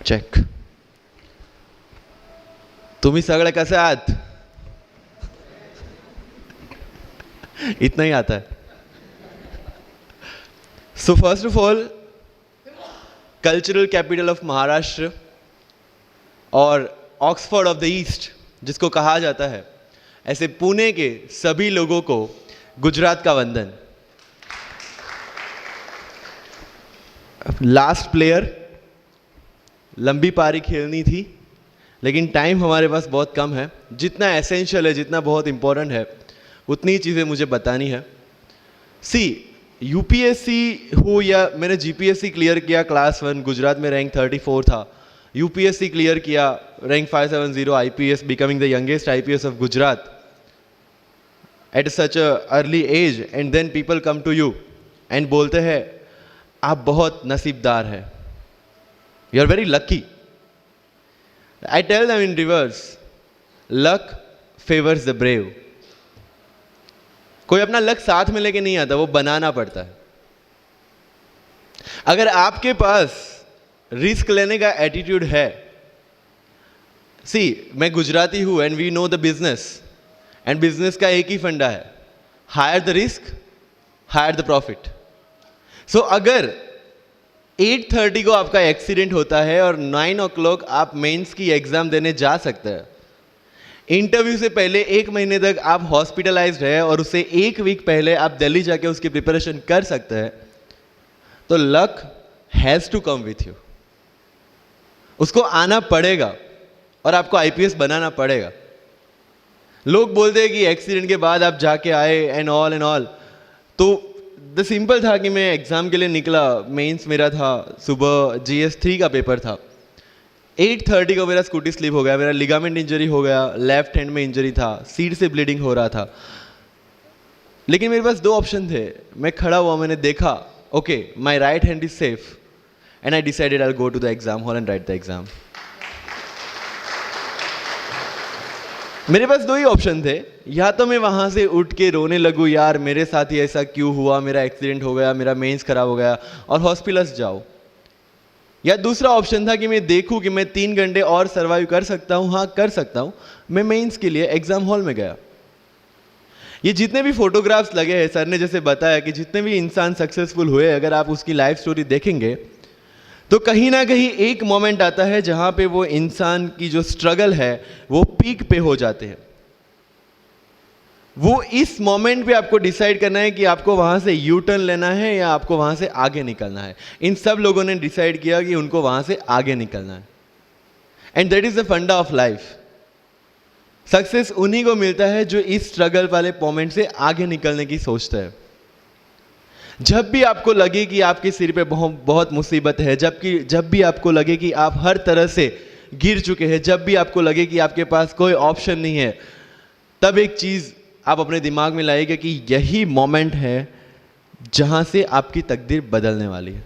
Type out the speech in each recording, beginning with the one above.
Check. तुम्ही सगळे कसे आहात? इतना ही आता है. So first of all, cultural capital of Maharashtra और ऑक्सफोर्ड ऑफ द ईस्ट जिसको कहा जाता है, ऐसे पुणे के सभी लोगों को गुजरात का वंदन. लास्ट प्लेयर, लंबी पारी खेलनी थी लेकिन टाइम हमारे पास बहुत कम है. जितना एसेंशियल है, जितना बहुत इंपॉर्टेंट है, उतनी ही चीज़ें मुझे बतानी है. सी, यूपीएससी हो या मैंने जीपीएससी क्लियर किया क्लास 1, गुजरात में रैंक 34 था. यूपीएससी क्लियर किया, rank 570, IPS, becoming the youngest IPS of Gujarat at such a early age. And then people come to you and बोलते हैं आप बहुत नसीबदार हैं, you are very lucky. I tell them in reverse, luck favors the brave. कोई अपना luck साथ में लेके नहीं आता, वो बनाना पड़ता है. अगर आपके पास रिस्क लेने का एटीट्यूड है, सी, मैं गुजराती हूं and we know the business, and business का एक ही फंडा है, higher the risk, higher the profit. So अगर 8:30 को आपका एक्सीडेंट होता है और 9 o'clock आप मेंस की एग्जाम देने जा सकते हैं, इंटरव्यू से पहले 1 महीने तक आप हॉस्पिटलाइज्ड है और उससे 1 वीक पहले आप दिल्ली जाके उसकी प्रिपरेशन कर सकते हैं, तो luck has to come with you. उसको आना पड़ेगा और आपको आईपीएस बनाना पड़ेगा. लोग बोलते हैं कि एक्सीडेंट के बाद आप जाके आए एंड ऑल, तो द सिंपल था कि मैं एग्ज़ाम के लिए निकला, मेंस मेरा था, सुबह GS3 का पेपर था. 8:30 को मेरा स्कूटी स्लिप हो गया, मेरा लिगामेंट इंजरी हो गया, लेफ्ट हैंड में इंजरी था, सीट से ब्लीडिंग हो रहा था. लेकिन मेरे पास 2 ऑप्शन थे. मैं खड़ा हुआ, मैंने देखा, okay, my right hand is safe, and I decided I will go to the exam hall and write the exam. मेरे पास 2 ही ऑप्शन थे. या तो मैं वहाँ से उठ के रोने लगूँ, यार मेरे साथ ही ऐसा क्यों हुआ, मेरा एक्सीडेंट हो गया, मेरा मेंस खराब हो गया, और हॉस्पिटल जाओ. या दूसरा ऑप्शन था कि मैं देखूँ कि मैं 3 घंटे और सर्वाइव कर सकता हूँ. हाँ, कर सकता हूँ. मैं मेंस के लिए एग्जाम हॉल में गया. ये जितने भी फोटोग्राफ्स लगे हैं, सर ने जैसे बताया कि जितने भी इंसान सक्सेसफुल हुए, अगर आप उसकी लाइफ स्टोरी देखेंगे तो कहीं ना कहीं एक मोमेंट आता है जहाँ पे वो इंसान की जो स्ट्रगल है वो पीक पे हो जाते हैं. वो इस मोमेंट पे आपको डिसाइड करना है कि आपको वहां से यू टर्न लेना है या आपको वहां से आगे निकलना है. इन सब लोगों ने डिसाइड किया कि उनको वहां से आगे निकलना है. एंड दैट इज द फंडा ऑफ लाइफ. सक्सेस उन्हीं को मिलता है जो इस स्ट्रगल वाले मोमेंट से आगे निकलने की सोचता है. जब भी आपको लगे कि आपके सिर पे बहुत मुसीबत है, जब भी आपको लगे कि आप हर तरह से गिर चुके हैं, जब भी आपको लगे कि आपके पास कोई ऑप्शन नहीं है, तब एक चीज आप अपने दिमाग में लाइएगा कि यही मोमेंट है जहां से आपकी तकदीर बदलने वाली है.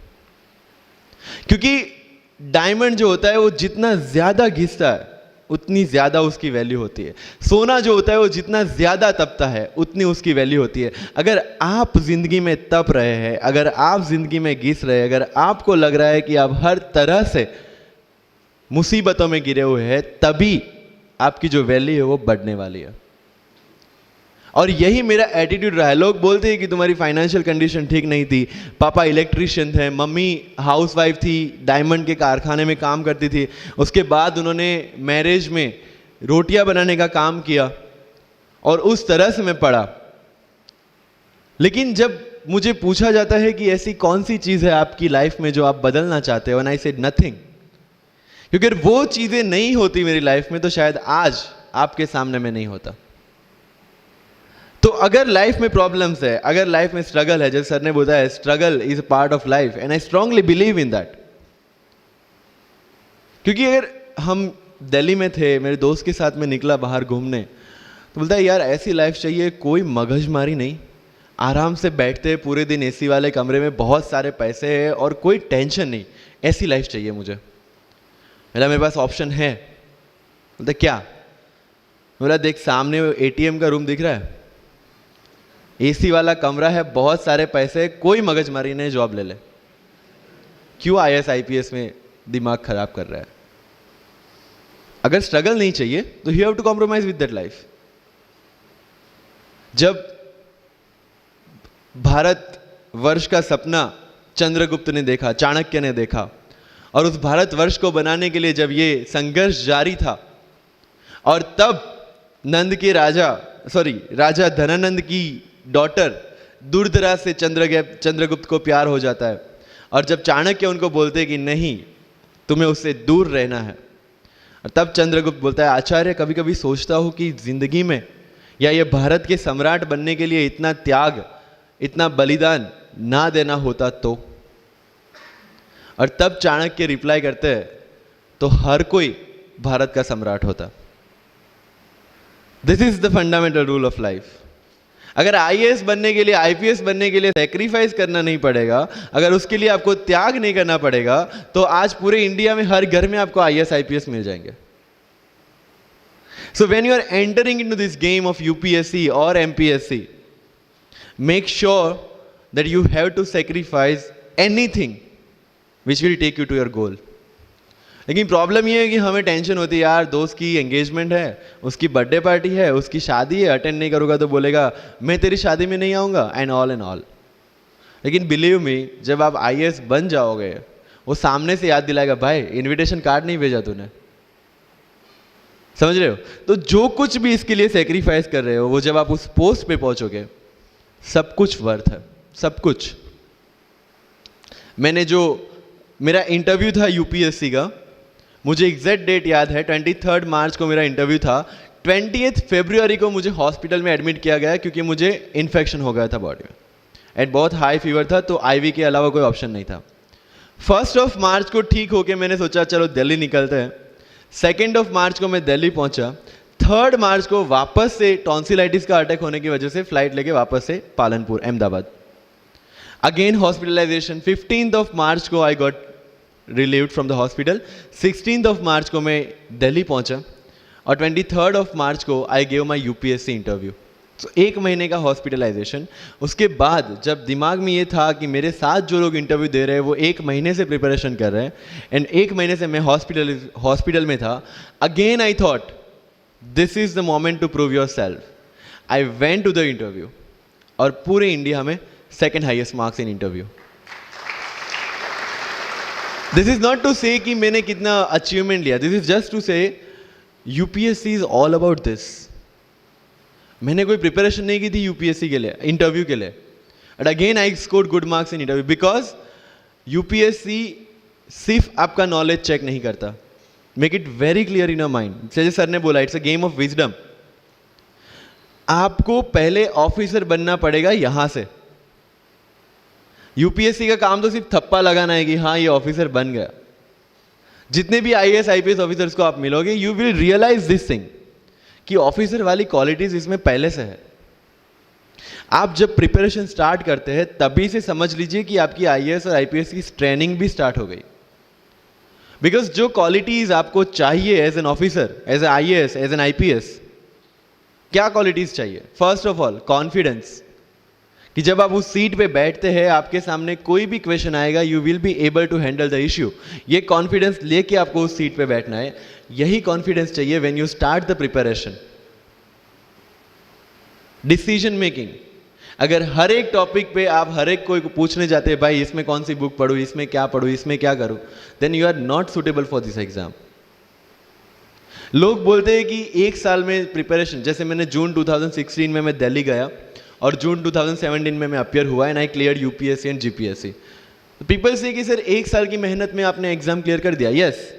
क्योंकि डायमंड जो होता है वो जितना ज्यादा घिसता है उतनी ज्यादा उसकी वैल्यू होती है. सोना जो होता है वो जितना ज्यादा तपता है उतनी उसकी वैल्यू होती है. अगर आप जिंदगी में तप रहे हैं, अगर आप जिंदगी में घिस रहे हैं, अगर आपको लग रहा है कि आप हर तरह से मुसीबतों में गिरे हुए हैं, तभी आपकी जो वैल्यू है वो बढ़ने वाली है. और यही मेरा एटीट्यूड रहा है. लोग बोलते हैं कि तुम्हारी फाइनेंशियल कंडीशन ठीक नहीं थी, पापा इलेक्ट्रिशियन थे, मम्मी हाउसवाइफ थी, डायमंड के कारखाने में काम करती थी, उसके बाद उन्होंने मैरिज में रोटियां बनाने का काम किया और उस तरह से मैं पढ़ा. लेकिन जब मुझे पूछा जाता है कि ऐसी कौन सी चीज़ है आपकी लाइफ में जो आप बदलना चाहते हो, एंड आई सेड नथिंग. क्योंकि अगर वो चीज़ें नहीं होती मेरी लाइफ में तो शायद आज आपके सामने मैं नहीं होता. तो अगर लाइफ में प्रॉब्लम्स है, अगर लाइफ में स्ट्रगल है, जैसे सर ने बताया struggle is a part of life, and I strongly believe in that. क्योंकि अगर हम दिल्ली में थे, मेरे दोस्त के साथ में निकला बाहर घूमने, तो बोलता है यार ऐसी लाइफ चाहिए, कोई मगजमारी नहीं, आराम से बैठते पूरे दिन एसी वाले कमरे में, बहुत सारे पैसे हैं और कोई टेंशन नहीं, ऐसी लाइफ चाहिए मुझे. मेरे पास ऑप्शन है. बोलता क्या? बोला देख सामने एटीएम का रूम दिख रहा है, एसी वाला कमरा है, बहुत सारे पैसे, कोई मगजमारी नहीं, जॉब ले ले. क्यों IAS IPS में दिमाग खराब कर रहा है। अगर स्ट्रगल नहीं चाहिए तो you have to compromise with that life. जब भारत वर्ष का सपना चंद्रगुप्त ने देखा, चाणक्य ने देखा, और उस भारतवर्ष को बनाने के लिए जब ये संघर्ष जारी था, और तब नंद के राजा धनानंद की डॉटर दुर्धरा से चंद्रगुप्त को प्यार हो जाता है, और जब चाणक्य उनको बोलते हैं कि नहीं, तुम्हें उससे दूर रहना है, और तब चंद्रगुप्त बोलता है, आचार्य कभी कभी सोचता हूं कि जिंदगी में या ये भारत के सम्राट बनने के लिए इतना त्याग, इतना बलिदान ना देना होता तो। और तब चाणक्य रिप्लाई करते हैं, तो हर कोई भारत का सम्राट होता। This is the fundamental rule of life. अगर आईएएस बनने के लिए, आईपीएस बनने के लिए सेक्रीफाइस करना नहीं पड़ेगा, अगर उसके लिए आपको त्याग नहीं करना पड़ेगा, तो आज पूरे इंडिया में हर घर में आपको आईएएस आईपीएस मिल जाएंगे। So when you are entering into this game of UPSC और MPSC, make sure that you have to sacrifice anything which will take you to your goal. लेकिन प्रॉब्लम ये है कि हमें टेंशन होती है, यार दोस्त की एंगेजमेंट है, उसकी बर्थडे पार्टी है, उसकी शादी है, अटेंड नहीं करूँगा तो बोलेगा मैं तेरी शादी में नहीं आऊँगा, एंड ऑल। लेकिन बिलीव मी, जब आप आईएएस बन जाओगे, वो सामने से याद दिलाएगा, भाई इनविटेशन कार्ड नहीं भेजा तूने। समझ रहे हो? तो जो कुछ भी इसके लिए सेक्रीफाइस कर रहे हो, वो जब आप उस पोस्ट पे पहुंचोगे, सब कुछ वर्थ है, सब कुछ। मेरा इंटरव्यू था यूपीएससी का, मुझे एग्जैक्ट डेट याद है, 23 मार्च को मेरा इंटरव्यू था। 28 फरवरी को मुझे हॉस्पिटल में एडमिट किया गया क्योंकि मुझे इन्फेक्शन हो गया था बॉडी में, एंड बहुत हाई फीवर था, तो आईवी के अलावा कोई ऑप्शन नहीं था। 1 मार्च को ठीक होके मैंने सोचा चलो दिल्ली निकलते हैं। 2 मार्च को मैं दिल्ली पहुंचा। 3 मार्च को वापस से टॉन्सिलाइटिस का अटैक होने की वजह से फ्लाइट लेके वापस से पालनपुर, अहमदाबाद, अगेन हॉस्पिटलाइजेशन। 15 मार्च को I got relieved from the hospital. 16 मार्च को मैं दिल्ली पहुंचा, और 23 मार्च को I gave my UPSC interview. तो 1 महीने का हॉस्पिटलाइजेशन। उसके बाद जब दिमाग में ये था कि मेरे साथ जो लोग इंटरव्यू दे रहे हैं वो 1 महीने से प्रिपरेशन कर रहे हैं, एंड 1 महीने से मैं हॉस्पिटल में था, again I thought this is the moment to prove yourself. I went to the interview, और पूरे इंडिया में 2nd highest marks in interview. This is not to say कि मैंने कितना अचीवमेंट लिया, this is just to say UPSC is all about this. मैंने कोई preparation नहीं की थी यूपीएससी के लिए, इंटरव्यू के लिए, but again I scored good marks in interview, because UPSC सिर्फ आपका नॉलेज चेक नहीं करता। Make it very clear in your mind, जैसे सर ने बोला, it's a game of wisdom. आपको पहले ऑफिसर बनना पड़ेगा यहां से। यूपीएससी का काम तो सिर्फ थप्पा लगाना है कि हाँ ये ऑफिसर बन गया। जितने भी आईएएस आईपीएस ऑफिसर्स को आप मिलोगे, you will realise this thing कि ऑफिसर वाली क्वालिटीज इसमें पहले से है। आप जब प्रिपरेशन स्टार्ट करते हैं तभी से समझ लीजिए कि आपकी आईएएस और आईपीएस की ट्रेनिंग भी स्टार्ट हो गई। बिकॉज जो क्वालिटीज आपको चाहिए as an officer, as a IAS, as an IPS, क्या क्वालिटीज चाहिए? फर्स्ट ऑफ ऑल कॉन्फिडेंस, कि जब आप उस सीट पे बैठते हैं, आपके सामने कोई भी क्वेश्चन आएगा, you will be able to handle the issue. ये कॉन्फिडेंस लेके आपको उस सीट पे बैठना है। यही कॉन्फिडेंस चाहिए when you start the preparation. Decision making, अगर हर एक टॉपिक पे आप हर एक कोई को पूछने जाते हैं, भाई इसमें कौन सी बुक पढूं, इसमें क्या पढूं, इसमें क्या करूं, then you are not suitable for this exam. लोग बोलते हैं कि 1 साल में प्रिपरेशन, जैसे मैंने जून 2016 में मैं दिल्ली गया, और जून 2017 में मैं अपियर हुआ, and I clear UPSC and GPSC. People से कि सर 1 साल की मेहनत में आपने एग्जाम क्लियर कर दिया। यस,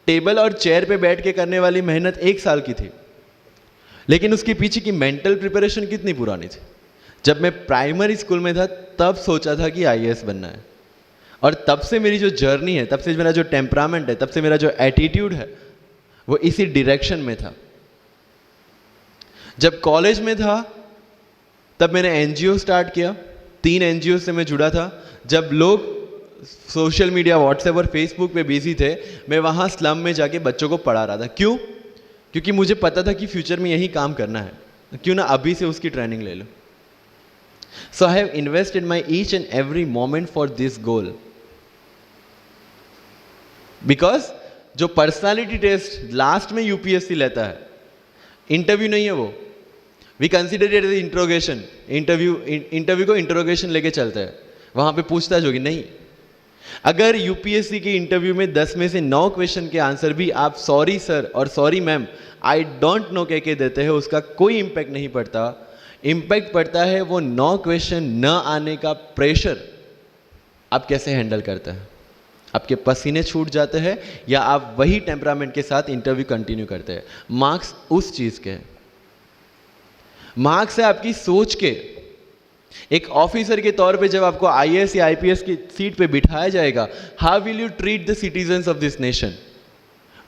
टेबल और चेयर पे बैठ के करने वाली मेहनत 1 साल की थी, लेकिन उसके पीछे की मेंटल प्रिपरेशन कितनी पुरानी थी। जब मैं प्राइमरी स्कूल में था तब सोचा था कि आईएएस बनना है, और तब से मेरी जो जर्नी है, तब से मेरा जो टेम्परामेंट है, तब से मेरा जो एटीट्यूड है, वो इसी डायरेक्शन में था। जब कॉलेज में था तब मैंने एनजीओ स्टार्ट किया, 3 एनजीओ से मैं जुड़ा था। जब लोग सोशल मीडिया, व्हाट्सएप और फेसबुक पे बिजी थे, मैं वहाँ स्लम में जाके बच्चों को पढ़ा रहा था। क्यों? क्योंकि मुझे पता था कि फ्यूचर में यही काम करना है, क्यों ना अभी से उसकी ट्रेनिंग ले लो। So I have invested my each and every moment for this goal. Because जो पर्सनालिटी टेस्ट लास्ट में यूपीएससी लेता है, इंटरव्यू नहीं है वो, we consider it as interrogation. Interview को इंट्रोगेशन लेके चलते हैं, वहां पे पूछताछ होगी नहीं। अगर यूपीएससी के इंटरव्यू में 10 में से 9 क्वेश्चन के आंसर भी आप सॉरी सर और sorry ma'am I don't know कह के देते हैं, उसका कोई इंपैक्ट नहीं पड़ता। इंपैक्ट पड़ता है वो 9 क्वेश्चन न आने का प्रेशर आप कैसे हैंडल करते हैं। आपके पसीने छूट जाते हैं या आप वही टेम्परामेंट के साथ इंटरव्यू कंटिन्यू करते हैं। मार्क्स उस चीज के, मार्क्स है आपकी सोच के। एक ऑफिसर के तौर पे जब आपको आईएएस या आईपीएस की सीट पे बिठाया जाएगा, how will you treat the citizens of this nation?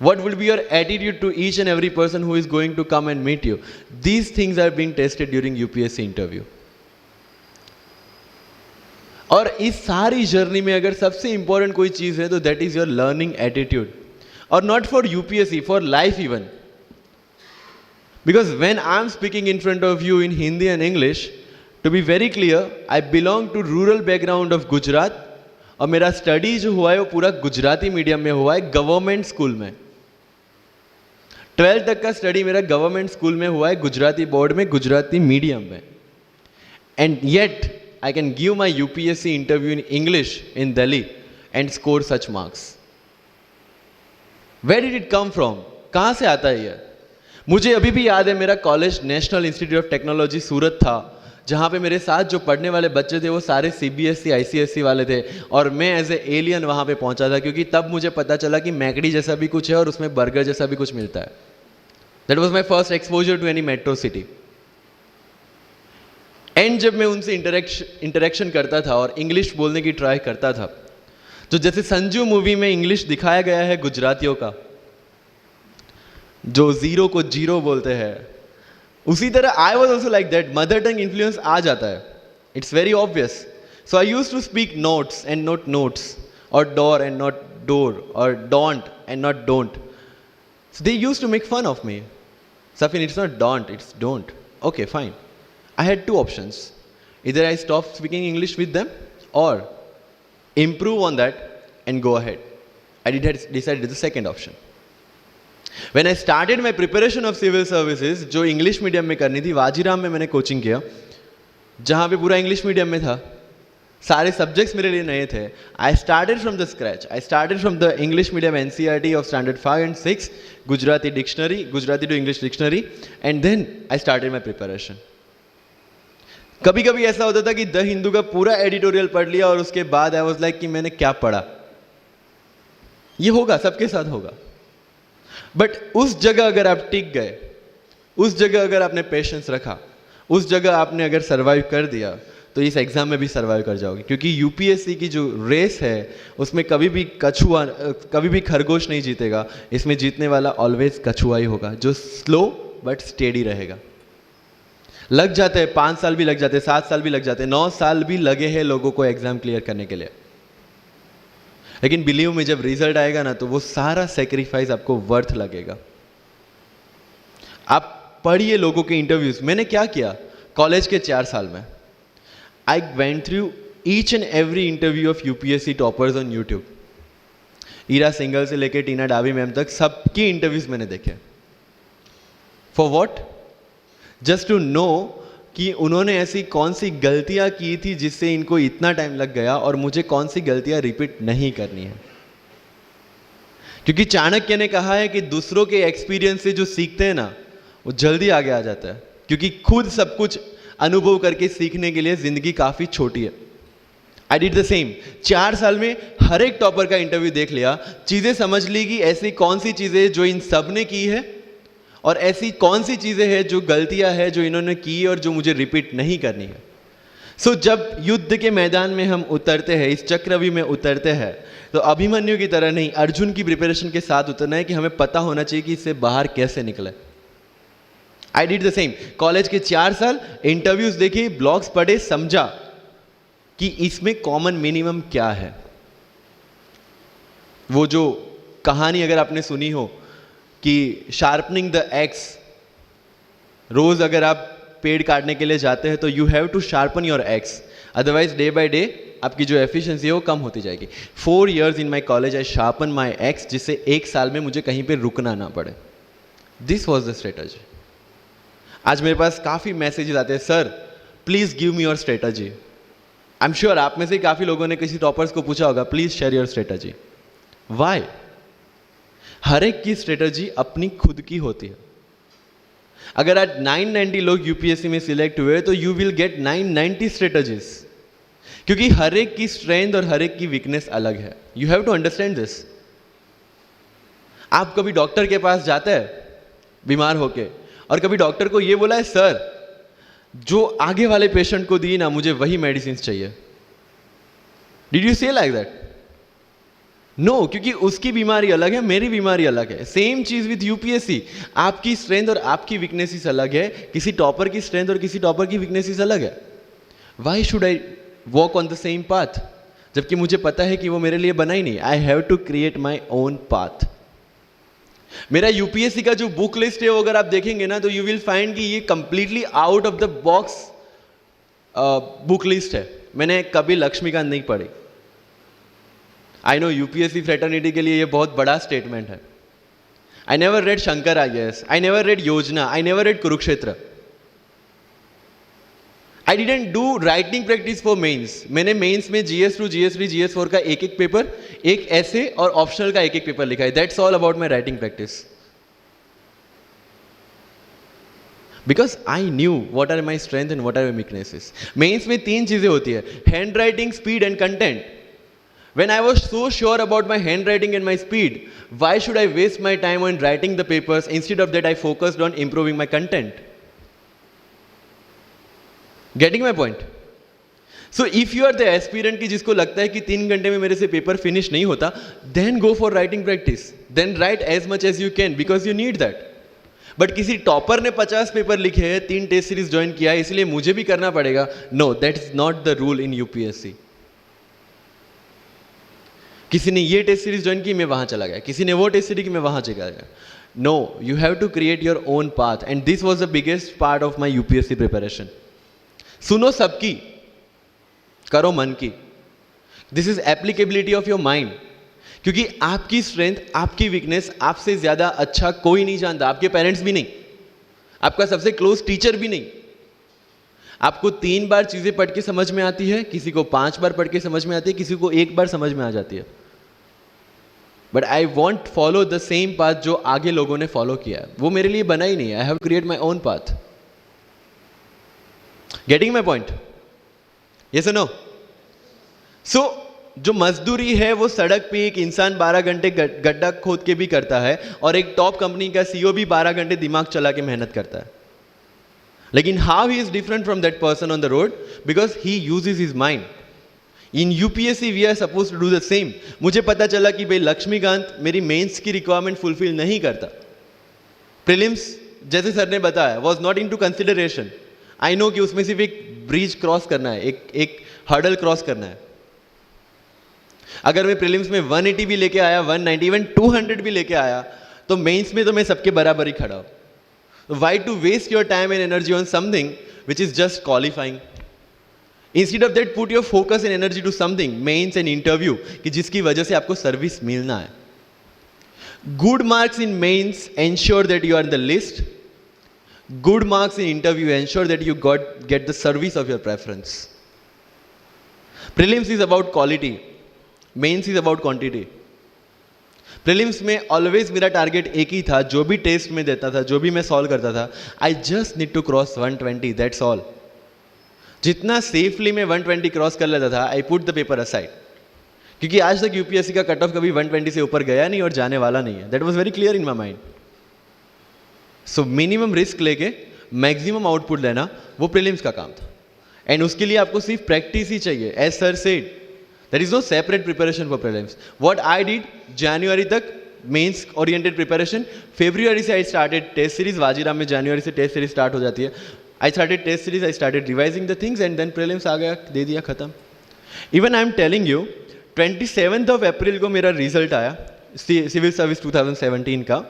What will be your attitude to each and every person who is going to come and meet you? These things are being tested during UPSC interview. और इस सारी journey में अगर सबसे important कोई चीज है तो that is your learning attitude, और not for UPSC, for life even. Because when I am speaking in front of you in Hindi and English, to be very clear, I belong to rural background of Gujarat, और मेरा study जो हुआ है वो पूरा Gujarati medium में हुआ है, गवर्नमेंट स्कूल में। 12th तक का स्टडी मेरा गवर्नमेंट स्कूल में हुआ है, गुजराती बोर्ड में, गुजराती मीडियम में। And yet I can give my UPSC interview in English in Delhi and score such marks. Where did it come from? कहां से आता है ये? मुझे अभी भी याद है, मेरा college national institute of technology Surat था, जहाँ पे मेरे साथ जो पढ़ने वाले बच्चे थे वो सारे सीबीएसई आईसीएसई वाले थे, और मैं एज ए एलियन वहाँ पे पहुँचा था, क्योंकि तब मुझे पता चला कि मैकडी जैसा भी कुछ है और उसमें बर्गर जैसा भी कुछ मिलता है। That was my first exposure to any metro city. And जब मैं उनसे इंटरेक्शन करता था और इंग्लिश बोलने की ट्राई करता था, तो जैसे संजू मूवी में इंग्लिश दिखाया गया है गुजरातियों का, जो जीरो को जीरो बोलते हैं, उसी तरह I was also like that. Mother tongue influence आ जाता है, it's very obvious. So I use to speak notes and not notes, और डोर एंड नॉट डोर, और don't and not don't. So they use to make fun of me. Safin, it's not don't, it's don't. Okay, fine. I had 2 options. Either I stop speaking English with them or improve on that and go ahead. I decided the second option. When I started my preparation of civil services, जो English medium में करनी थी, वाजीराम में मैंने coaching किया, जहाँ पे पूरा इंग्लिश मीडियम में था, सारे सब्जेक्ट्स मेरे लिए नए थे। I started from the scratch. I started from the English medium NCERT of standard 5 and 6, Gujarati dictionary, Gujarati to English dictionary, and then I started my preparation. कभी कभी ऐसा होता था कि द हिंदू का पूरा एडिटोरियल पढ़ लिया और उसके बाद आई वाज लाइक कि मैंने क्या पढ़ा। ये होगा, सबके साथ होगा। बट उस जगह अगर आप टिक गए, उस जगह अगर आपने पेशेंस रखा, उस जगह आपने अगर सर्वाइव कर दिया, तो इस एग्जाम में भी सर्वाइव कर जाओगे। क्योंकि यूपीएससी की जो रेस है उसमें कभी भी कछुआ, कभी भी खरगोश नहीं जीतेगा। इसमें जीतने वाला ऑलवेज कछुआ ही होगा, जो स्लो बट स्टेडी रहेगा। लग जाते हैं 5 साल भी लग जाते हैं, 7 साल भी लग जाते हैं, 9 साल भी लगे हैं लोगों को एग्जाम क्लियर करने के लिए। लेकिन बिलीव में जब रिजल्ट आएगा ना, तो वो सारा सेक्रीफाइस आपको वर्थ लगेगा। आप पढ़िए लोगों के इंटरव्यूज। मैंने क्या किया कॉलेज के 4 साल में, I went through each and every interview of UPSC toppers on YouTube. Ira Singhal से लेके टीना डाबी मैम तक सबकी इंटरव्यूज मैंने देखे। For what? Just to know कि उन्होंने ऐसी कौन सी गलतियां की थी जिससे इनको इतना टाइम लग गया, और मुझे कौन सी गलतियां रिपीट नहीं करनी है। क्योंकि चाणक्य ने कहा है कि दूसरों के एक्सपीरियंस से जो सीखते हैं ना, वो जल्दी आगे आ जाता है, क्योंकि खुद सब कुछ अनुभव करके सीखने के लिए जिंदगी काफी छोटी है। I did the same. 4 साल में हर एक टॉपर का इंटरव्यू देख लिया, चीजें समझ ली कि ऐसी कौन सी चीजें जो इन सब ने की है, और ऐसी कौन सी चीजें हैं जो गलतियां हैं जो इन्होंने की और जो मुझे रिपीट नहीं करनी है। सो जब युद्ध के मैदान में हम उतरते हैं, इस चक्रव्यूह में उतरते हैं, तो अभिमन्यु की तरह नहीं, अर्जुन की प्रिपरेशन के साथ उतरना है कि हमें पता होना चाहिए कि इससे बाहर कैसे निकले। I did the same. College के 4 साल इंटरव्यूज देखे, ब्लॉग्स पढ़े, समझा कि इसमें कॉमन मिनिमम क्या है। वो जो कहानी अगर आपने सुनी हो कि शार्पनिंग द एक्स, रोज अगर आप पेड़ काटने के लिए जाते हैं तो you have to sharpen your axe, otherwise day by day आपकी जो एफिशिएंसी है वो कम होती जाएगी। 4 years in my college I sharpen my x, जिससे 1 साल में मुझे कहीं पे रुकना ना पड़े। This was the strategy. आज मेरे पास काफ़ी मैसेजेस आते हैं, sir please give me your strategy. I am sure आप में से काफ़ी लोगों ने किसी टॉपर्स को पूछा होगा, please share your strategy. Why? हर एक की स्ट्रेटजी अपनी खुद की होती है। अगर आज 990 लोग यूपीएससी में सिलेक्ट हुए तो यू विल गेट 990 स्ट्रेटजीज, क्योंकि हर एक की स्ट्रेंथ और हर एक की वीकनेस अलग है। You have to understand this. आप कभी डॉक्टर के पास जाते हैं बीमार होके, और कभी डॉक्टर को ये बोला है, सर जो आगे वाले पेशेंट को दी ना, मुझे वही मेडिसिन चाहिए? डिड यू से लाइक दैट? नो, क्योंकि उसकी बीमारी अलग है, मेरी बीमारी अलग है। सेम चीज विथ यूपीएससी, आपकी स्ट्रेंथ और आपकी वीकनेसेस अलग है, किसी टॉपर की स्ट्रेंथ और किसी टॉपर की वीकनेसेस अलग है। Why should I walk on the same path, जबकि मुझे पता है कि वो मेरे लिए बना ही नहीं। I have to create my own path. मेरा यूपीएससी का जो बुक लिस्ट है वो अगर आप देखेंगे ना, तो यू विल फाइंड कि ये completely out of the box book list है। मैंने कभी लक्ष्मीकांत नहीं पढ़ी। आई नो यूपीएससी फ्रेटर्निटी के लिए ये बहुत बड़ा स्टेटमेंट है। I never read Shankar IAS, I never read Yojana, I never read Kurukshetra. I didn't do writing practice for mains. मैंने मेंस में GS2, GS3, GS4 का एक पेपर, एक ऐसे और ऑप्शनल का एक पेपर लिखा है। That's all about my writing practice, because I knew what are my strength and what are my weaknesses. Mains में 3 चीजें होती है, handwriting, speed and content. When I was so sure about my handwriting and my speed, why should I waste my time on writing the papers? Instead of that, I focused on improving my content. Getting my point? So if you are the aspirant की जिसको लगता है कि 3 घंटे में मेरे से paper finish नहीं होता, then go for writing practice. Then write as much as you can because you need that. But किसी टॉपर ने 50 पेपर लिखे हैं, 3 टेस्ट सीरीज ज्वाइन किया है, इसलिए मुझे भी करना पड़ेगा। No, that is not the rule in UPSC. किसी ने ये टेस्ट सीरीज ज्वाइन की, मैं वहां चला गया, किसी ने वो टेस्ट सीरीज की, मैं वहां चला गया। No, you have to create your own path, and this was the biggest part of my UPSC preparation. सुनो सबकी, करो मन की। This is applicability of your mind, क्योंकि आपकी स्ट्रेंथ, आपकी वीकनेस आपसे ज्यादा अच्छा कोई नहीं जानता। आपके पेरेंट्स भी नहीं, आपका सबसे क्लोज टीचर भी नहीं। आपको 3 बार चीजें पढ़ के समझ में आती है, किसी को 5 बार पढ़ के समझ में आती है, किसी को 1 बार समझ में आ जाती है। But I want follow the same path जो आगे लोगों ने फॉलो किया है, वो मेरे लिए बना ही नहीं है। I have create my own path. Getting my point? Yes और नो? सो जो मजदूरी है वो सड़क पे एक इंसान 12 घंटे गड्ढा खोद के भी करता है, और एक टॉप कंपनी का CEO भी 12 घंटे दिमाग चला के मेहनत करता है। लेकिन how he is different from that person on the road? Because he uses his mind. In UPSC we are suppose to do the same. मुझे पता चला कि भाई लक्ष्मीकांत मेरी मेंस की रिक्वायरमेंट फुलफिल नहीं करता। प्रीलिम्स, जैसे सर ने बताया, was not into consideration. I know कि उसमें सिर्फ एक ब्रिज क्रॉस करना है, एक हर्डल क्रॉस करना है। अगर मैं प्रीलिम्स में 180 भी लेके आया, 190, इवन 200 भी लेके आया, तो मेंस में तो मैं सबके बराबर ही खड़ा हूं। Why to waste your time and energy on something which is just qualifying? Instead of that, put your focus and energy to something, mains and interview, कि जिसकी वजह से आपको सर्विस मिलना है। Good marks in mains ensure that you are in the list. Good marks in interview ensure that you get the service of your preference. Prelims is about quality. Mains is about quantity. Prelims में always मेरा target एक ही था, जो भी test में देता था, जो भी मैं सॉल्व करता था, I just need to cross 120, that's all. जितना सेफली मैं 120 क्रॉस कर लेता था, I put the paper aside, क्योंकि आज तक यूपीएससी का कट ऑफ कभी 120 से ऊपर गया नहीं और जाने वाला नहीं है। That was very clear in my mind. So minimum risk लेके मैक्सिमम आउटपुट लेना, वो प्रीलिम्स का काम था। एंड उसके लिए आपको सिर्फ प्रैक्टिस ही चाहिए। As sir said, there is no separate preparation for prelims. What I did, January तक मेंस ओरिएंटेड प्रिपरेशन, February से I started test series. Vajiram में January से टेस्ट सीरीज स्टार्ट हो जाती है। I started test series, I started revising the things, and then prelims आ गया, दे दिया, खत्म। Even I am telling you, 27th of April को मेरा रिजल्ट आया सिविल सर्विस 2017 का।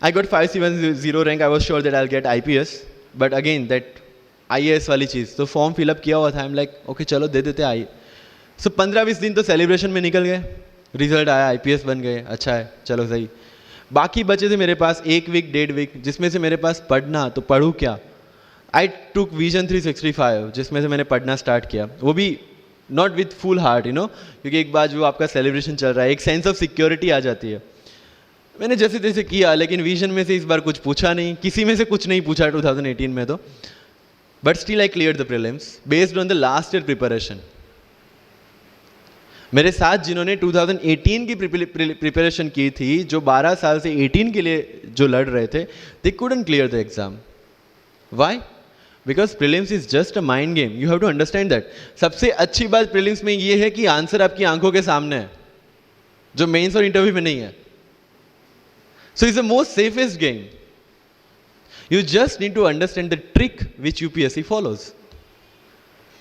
I got 570 rank. I was sure that I'll get IPS, but again that IAS वाली चीज़, तो फॉर्म फिलअप किया हुआ था। I'm like, okay चलो दे देते सो 15-20 दिन तो सेलिब्रेशन में निकल गए, रिजल्ट आया, आईपीएस बन गए, अच्छा है, चलो सही। बाकी बचे थे मेरे पास 1 वीक 1.5 वीक, जिसमें से मेरे पास पढ़ना, तो पढ़ूँ क्या? आई टुक विजन 365, जिसमें से मैंने पढ़ना स्टार्ट किया, वो भी नॉट विथ फुल हार्ट क्योंकि एक बार जो आपका सेलिब्रेशन चल रहा है, एक सेंस ऑफ सिक्योरिटी आ जाती है। मैंने जैसे तैसे किया, लेकिन विजन में से इस बार कुछ पूछा नहीं, किसी में से कुछ नहीं पूछा 2018 में तो, but still I clear the prelims based on the last year preparation. मेरे साथ जिन्होंने 2018 की प्रिपरेशन की थी, जो 12 साल से 18 के लिए जो लड़ रहे थे, they couldn't clear the exam. Why? Because prelims is just a mind game, you have to understand that. सबसे अच्छी बात प्रीलिम्स में ये है कि आंसर आपकी आंखों के सामने है, जो मेंस और इंटरव्यू में नहीं है। So is the most safest game. You just need to understand the trick which UPSC follows,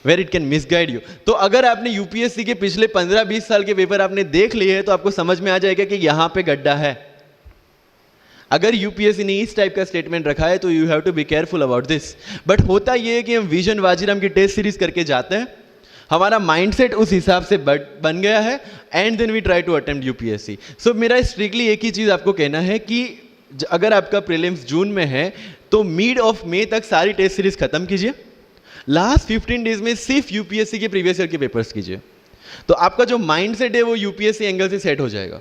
where it can misguide you. तो अगर आपने यूपीएससी के पिछले 15-20 साल के पेपर आपने देख लिए हैं, तो आपको समझ में आ जाएगा कि यहां पे गड्ढा है। अगर यूपीएससी ने इस टाइप का स्टेटमेंट रखा है, तो you have to be careful about this. But होता यह है कि हम विजन वाजीराम की टेस्ट सीरीज करके जाते हैं, हमारा माइंडसेट उस हिसाब से बन गया है, and then we try to attempt UPSC. So मेरा स्ट्रिक्टली एक ही चीज आपको कहना है कि अगर आपका प्रीलिम्स जून में है, तो मिड ऑफ मई तक सारी टेस्ट सीरीज खत्म कीजिए। लास्ट 15 डेज में सिर्फ यूपीएससी के प्रीवियस ईयर के पेपर्स कीजिए, तो आपका जो माइंडसेट है वो यूपीएससी एंगल से सेट हो जाएगा।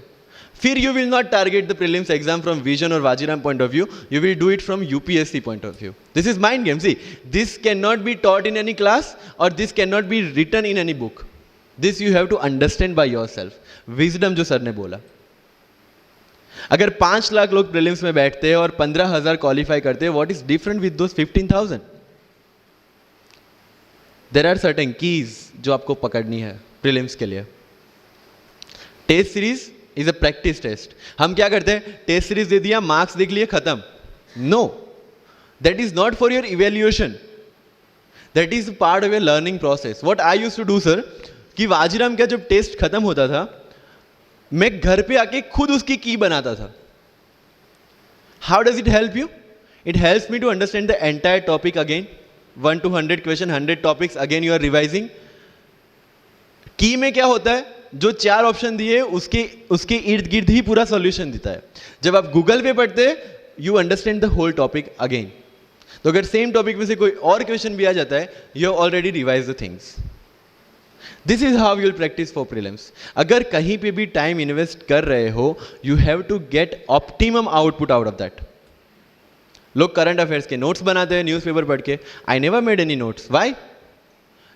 फिर you will not target the prelims exam from Vision और Vajiram point of view, you will do it from UPSC point of view. This is mind game. See, this can not be taught in any class और this can not be written in any book. This you have to understand by yourself. Wisdom जो sir ने बोला, अगर 5 लाख लोग prelims में बैठते हैं और 15,000 क्वालिफाई करते हैं, what is different with those 15,000? There are certain keys जो आपको पकड़नी है प्रीलिम्स के लिए। Test series is a practice test. हम क्या करते हैं, टेस्ट सीरीज दे दिया, मार्क्स देख लिए, खत्म। No, that is not for your evaluation, that is part of your learning process. What I used to do sir, कि वाजीराम का जब टेस्ट खत्म होता था, मैं घर पे आके खुद उसकी की बनाता था। How does it help you? It helps me to understand the entire topic again, 1 to 100 question, 100 topics, again you are revising. Key में क्या होता है, जो 4 ऑप्शन दिए उसके इर्द गिर्द ही पूरा सॉल्यूशन देता है। जब आप गूगल पे पढ़ते हैं, you understand the whole topic again. तो अगर सेम टॉपिक में से कोई और क्वेश्चन भी आ जाता है, you have already revise the things. This is how you'll practise for prelims. अगर कहीं पे भी टाइम इन्वेस्ट कर रहे हो, you have to get optimum output out of that. लोग करंट अफेयर्स के नोट्स बनाते हैं न्यूज़पेपर पढ़ के। I never made any notes. Why?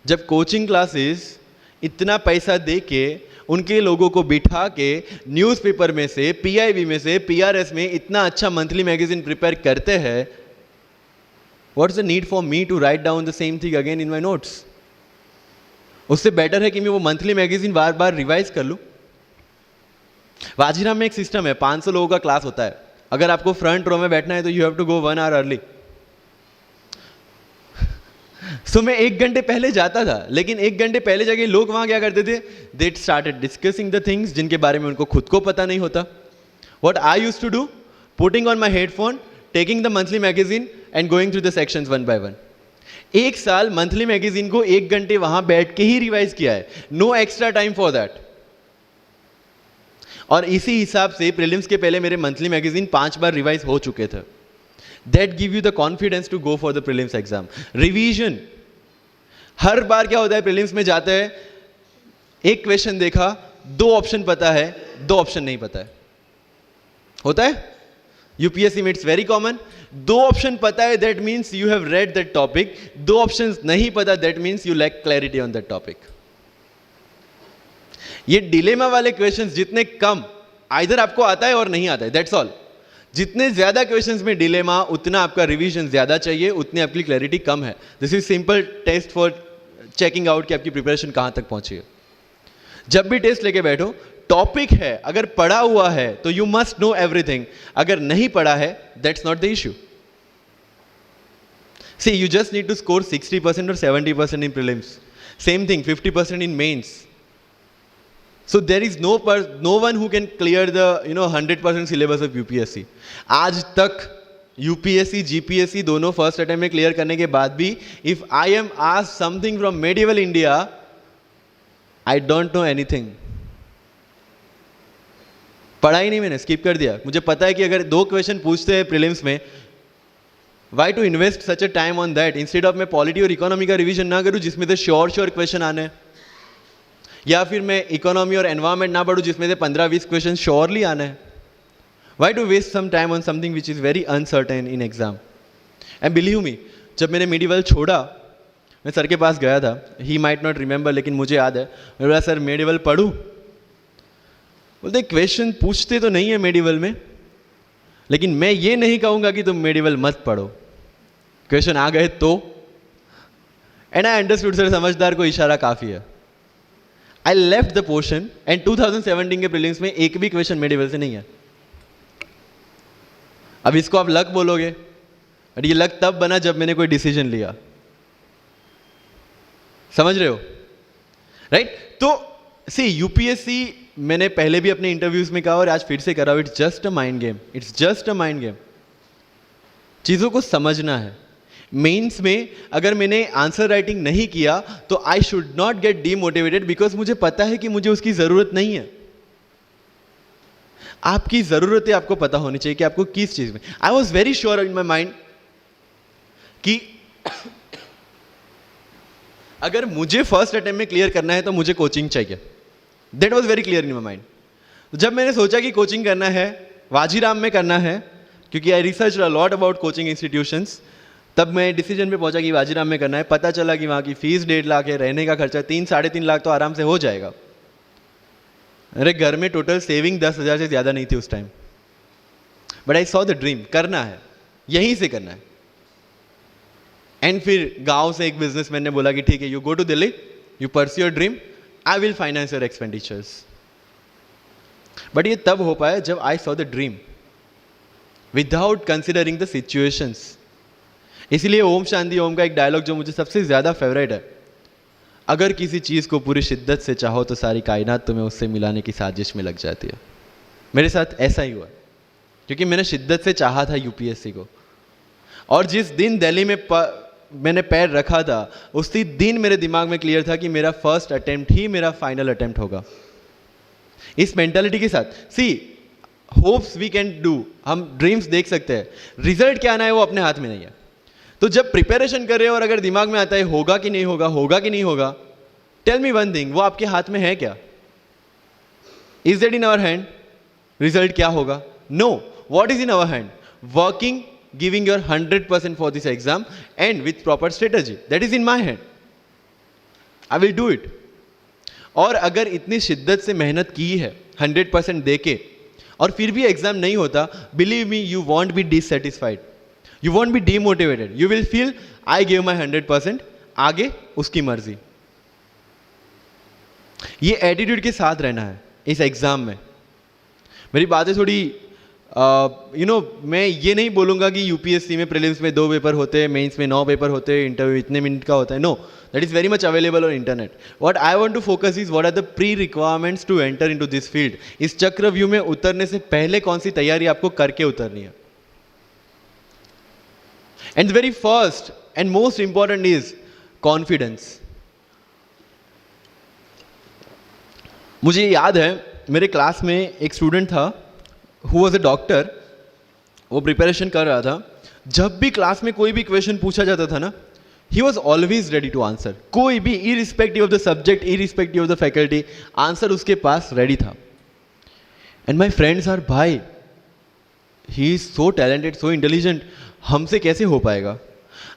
जब कोचिंग क्लासेस इतना पैसा दे के उनके लोगों को बिठा के न्यूज़पेपर में से, पीआईबी में से, पीआरएस में इतना अच्छा मंथली मैगजीन प्रिपेयर करते हैं, what is the need for me to write down the same thing again in my notes? उससे बेटर है कि मैं वो मंथली मैगजीन बार बार रिवाइज कर लूँ। वाजीराम में एक सिस्टम है, 500 लोगों का क्लास होता है। अगर आपको फ्रंट रो में बैठना है, तो you have to go 1 hour early. So मैं 1 घंटे पहले जाता था, लेकिन 1 घंटे पहले जाके लोग वहां क्या करते थे, they started discussing the things जिनके बारे में उनको खुद को पता नहीं होता। What I used to do, putting on my headphone, taking the monthly magazine and going through the sections 1 by 1। 1 साल मंथली मैगजीन को 1 घंटे वहां बैठ के ही रिवाइज किया है, no extra time for that. और इसी हिसाब से प्रीलिम्स के पहले मेरे मंथली मैगजीन 5 बार रिवाइज हो चुके थे। That give you the confidence to go for the prelims exam. Revision, हर बार क्या होता है, प्रीलिम्स में जाते हैं, एक क्वेश्चन देखा, 2 ऑप्शन पता है, 2 ऑप्शन नहीं पता है, होता है यूपीएससी में, इट्स वेरी कॉमन। 2 ऑप्शन पता है, that means you have read that topic. 2 option नहीं पता, that means you lack clarity on that topic. ये डिलेमा वाले क्वेश्चंस जितने कम, आइदर आपको आता है और नहीं आता है, दैट्स ऑल। जितने ज्यादा क्वेश्चंस में डिलेमा, उतना आपका रिवीजन ज्यादा चाहिए, उतनी आपकी क्लैरिटी कम है। This is simple test for checking out कि आपकी प्रिपरेशन कहां तक पहुंची है। जब भी टेस्ट लेके बैठो, टॉपिक है, अगर पढ़ा हुआ है तो यू मस्ट नो एवरीथिंग, अगर नहीं पढ़ा है, that's not the issue. See, you just need to score 60% or 70% in prelims. Same thing, 50% in mains. So there is no one who can clear the 100% syllabus of UPSC. आज तक UPSC, GPSC दोनों first attempt में clear करने के बाद भी, if I am asked something from medieval India, I don't know anything, पढ़ा ही नहीं, मैंने स्किप कर दिया। मुझे पता है कि अगर 2 क्वेश्चन पूछते हैं प्रीलिम्स में, why to invest such a time on that, instead of मैं पॉलिटी और इकोनॉमी का रिवीजन ना करूं जिसमें से श्योर क्वेश्चन आने हैं, या फिर मैं इकोनॉमी और एनवायरमेंट ना पढ़ूं जिसमें से 15-20 क्वेश्चन श्योरली आना है। Why to waste some time on something which is very uncertain in exam. And believe me, जब मैंने मेडिवल छोड़ा, मैं सर के पास गया था, ही माइट नॉट रिमेंबर, लेकिन मुझे याद है, मैं बोला सर मेडिवल पढ़ूं? बोलते क्वेश्चन पूछते तो नहीं है मेडिवल में, लेकिन मैं ये नहीं कहूंगा कि तुम मेडिवल मत पढ़ो, क्वेश्चन आ गए तो। एंड आई अंडरस्टूड, सर समझदार को इशारा काफी है। I left the portion and 2017 के प्रीलिम्स में एक भी क्वेश्चन मेडिवल से नहीं है। अब इसको आप लक बोलोगे, और ये लक तब बना जब मैंने कोई डिसीजन लिया, समझ रहे हो, राइट? तो सी यूपीएससी, मैंने पहले भी अपने इंटरव्यूज में कहा और आज फिर से कर रहा हूं, it's just a mind game, it's just a mind game. चीजों को समझना है। मेंस में अगर मैंने आंसर राइटिंग नहीं किया तो I should not gate demotivated, because मुझे पता है कि मुझे उसकी जरूरत नहीं है। आपकी जरूरतें आपको पता होनी चाहिए कि आपको किस चीज में। I was very sure in my mind कि अगर मुझे फर्स्ट अटेम्प्ट में क्लियर करना है तो मुझे कोचिंग चाहिए। That was very clear in my mind. जब मैंने सोचा कि कोचिंग करना है, वाजीराम में करना है, क्योंकि I research a lot about coaching institutions, तब मैं डिसीजन पे पहुंचा कि वाजीराम में करना है। पता चला कि वहाँ की फीस 1.5 लाख है, रहने का खर्चा 3-3.5 लाख तो आराम से हो जाएगा। अरे घर में टोटल सेविंग 10,000 से ज़्यादा नहीं थी उस time. But I saw the dream, करना है, यहीं से करना है। एंड फिर गांव से एक बिजनेसमैन ने बोला कि ठीक है, you go to Delhi, you pursue your dream, I will finance your expenditures. But ये तब हो पाया जब I saw the dream without considering the situations. इसलिए ओम शांति ओम का एक डायलॉग जो मुझे सबसे ज़्यादा फेवरेट है, अगर किसी चीज़ को पूरी शिद्दत से चाहो तो सारी कायनात तुम्हें उससे मिलाने की साजिश में लग जाती है। मेरे साथ ऐसा ही हुआ, क्योंकि मैंने शिद्दत से चाहा था यूपीएससी को, और जिस दिन दिल्ली में मैंने पैर रखा था, उसी दिन मेरे दिमाग में क्लियर था कि मेरा फर्स्ट अटेम्प्ट ही मेरा फाइनल अटेम्प्ट होगा। इस मेंटालिटी के साथ, सी होप्स वी कैन डू, हम ड्रीम्स देख सकते हैं, रिजल्ट क्या आना है वो अपने हाथ में नहीं है। तो जब प्रिपरेशन कर रहे हो और अगर दिमाग में आता है होगा कि नहीं होगा, होगा कि नहीं होगा, टेल मी वन थिंग, वो आपके हाथ में है क्या? Is that in our hand? Result क्या होगा? No. What is in our hand? Working, giving your 100% for this exam and with proper strategy, that is in my hand. I will do it. और अगर इतनी शिद्दत से मेहनत की है 100% देके और फिर भी एग्जाम नहीं होता, believe me, you won't be dissatisfied, you won't be demotivated, you will feel I give my 100%, आगे उसकी मर्जी। ये एटीट्यूड के साथ रहना है इस एग्जाम में। मेरी बातें थोड़ी मैं ये नहीं बोलूंगा कि यूपीएससी में प्रीलिम्स में 2 पेपर होते हैं, मेंस में 9 पेपर होते हैं, इंटरव्यू इतने मिनट का होता है। No, that is very much available on internet. What I want to focus is what are the pre requirements to enter into this field. इस चक्रव्यूह में उतरने से पहले कौन सी तैयारी आपको करके उतरनी है। And very first and most important is confidence. मुझे याद है मेरे क्लास में एक स्टूडेंट था, हु वॉज अ डॉक्टर, वो प्रिपरेशन कर रहा था। जब भी क्लास में कोई भी क्वेश्चन पूछा जाता था ना, he was always ready to answer. कोई भी, irrespective of the subject, irrespective of the faculty, answer उसके पास रेडी था। एंड माई फ्रेंड्स आर, भाई he is so talented, so intelligent, हमसे कैसे हो पाएगा?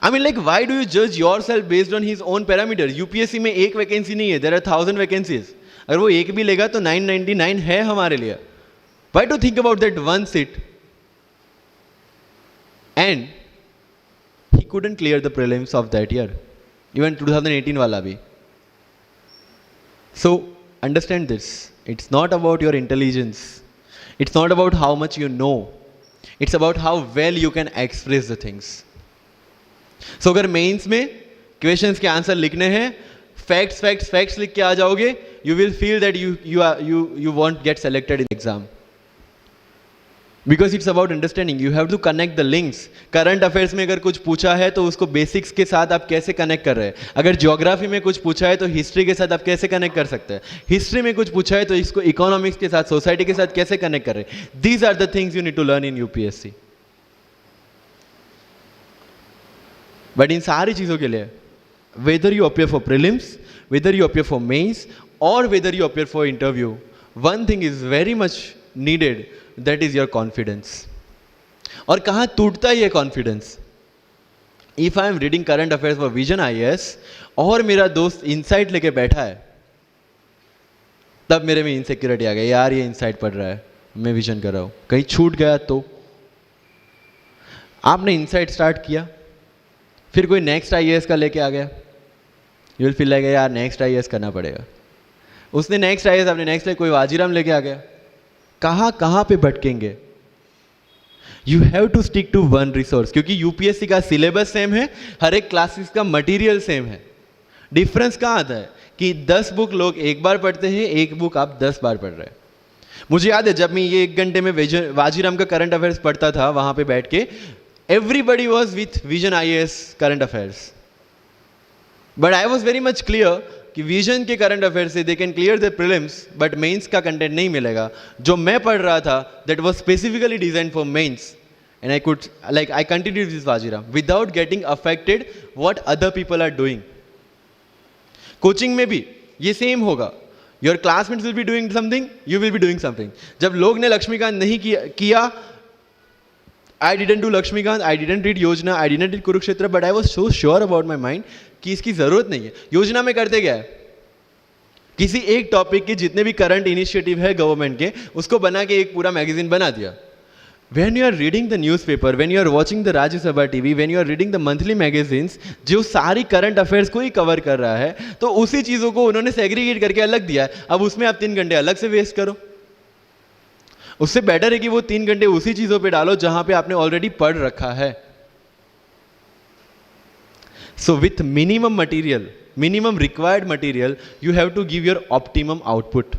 I mean like, why do you जज yourself based on his own parameter? UPSC में एक वैकेंसी नहीं है, देयर आर 1000 वैकेंसीज। अगर वो एक भी लेगा तो 999 है हमारे लिए। Why to think about that one seat? And he couldn't clear the prelims of that year, even 2018 wala bhi. So understand this, it's not about your intelligence, it's not about how much you know, it's about how well you can express the things. So अगर mains में questions के answer लिखने हैं, facts लिख के आ जाओगे, you will feel that you won't get selected in exam. Because it's about understanding, you have to connect the links. Current affairs में अगर कुछ पूछा है तो उसको बेसिक्स के साथ आप कैसे कनेक्ट कर रहे हैं. अगर ज्योग्राफी में कुछ पूछा है तो हिस्ट्री के साथ आप कैसे कनेक्ट कर सकते हैं. हिस्ट्री में कुछ पूछा है तो इसको इकोनॉमिक्स के साथ, सोसाइटी के साथ कैसे कनेक्ट कर रहे हैं. These are the things you need to learn in UPSC. But इन सारी चीजों के लिए, whether you appear for prelims, whether you appear for mains, or whether you appear for interview, one thing is very much needed, that is your confidence. और कहाँ टूटता है ये confidence? If I am reading current affairs for Vision IAS और मेरा दोस्त insight लेके बैठा है, तब मेरे में insecurity आ गई, यार ये insight पढ़ रहा है, मैं vision कर रहा हूँ, कहीं छूट गया तो. आपने insight start किया, फिर कोई नेक्स्ट IAS का लेके आ गया, यू विल फील लाइक यार नेक्स्ट IAS करना पड़ेगा. उसने नेक्स्ट IAS, आपने नेक्स्ट कोई वाजीराम लेके आ गया, कहाँ पे भटकेंगे. You have to stick to one resource, क्योंकि यूपीएससी का सिलेबस सेम है, हर एक क्लासेस का मटेरियल सेम है. डिफरेंस कहाँ आता है कि 10 बुक लोग एक बार पढ़ते हैं, एक बुक आप 10 बार पढ़ रहे हैं. मुझे याद है जब मैं ये 1 घंटे में वाजीराम का करंट अफेयर्स पढ़ता था, वहां पे बैठ के everybody was with Vision IAS current affairs, but I was very much clear कि Vision के current affairs से they can clear the prelims, but mains का content नहीं मिलेगा. जो मैं पढ़ रहा था that was specifically designed for mains, and I could I continued with Vajiram without getting affected what other people are doing. Coaching में भी ये सेम होगा. Your classmates will be doing something, you will be doing something. जब लोग ने लक्ष्मीकांत नहीं किया, I didn't do Lakshmikant, I didn't read Yojana, I didn't read Kurukshetra, but I was so sure about my mind कि इसकी ज़रूरत नहीं है. योजना में करते क्या है, किसी एक टॉपिक के जितने भी करंट इनिशिएटिव है गवर्नमेंट के, उसको बना के एक पूरा मैगजीन बना दिया. When you are reading the newspaper, when you are watching the Rajya Sabha TV, when you are reading the monthly magazines, जो सारी करंट अफेयर्स को ही कवर कर रहा है, तो उसी चीज़ों को उन्होंने सेग्रीगेट करके अलग दिया है. अब उसमें आप 3 घंटे अलग से वेस्ट करो. उससे बेटर है कि वो 3 घंटे उसी चीजों पे डालो जहां पे आपने ऑलरेडी पढ़ रखा है. So with minimum material, minimum required material, you have to give your optimum output.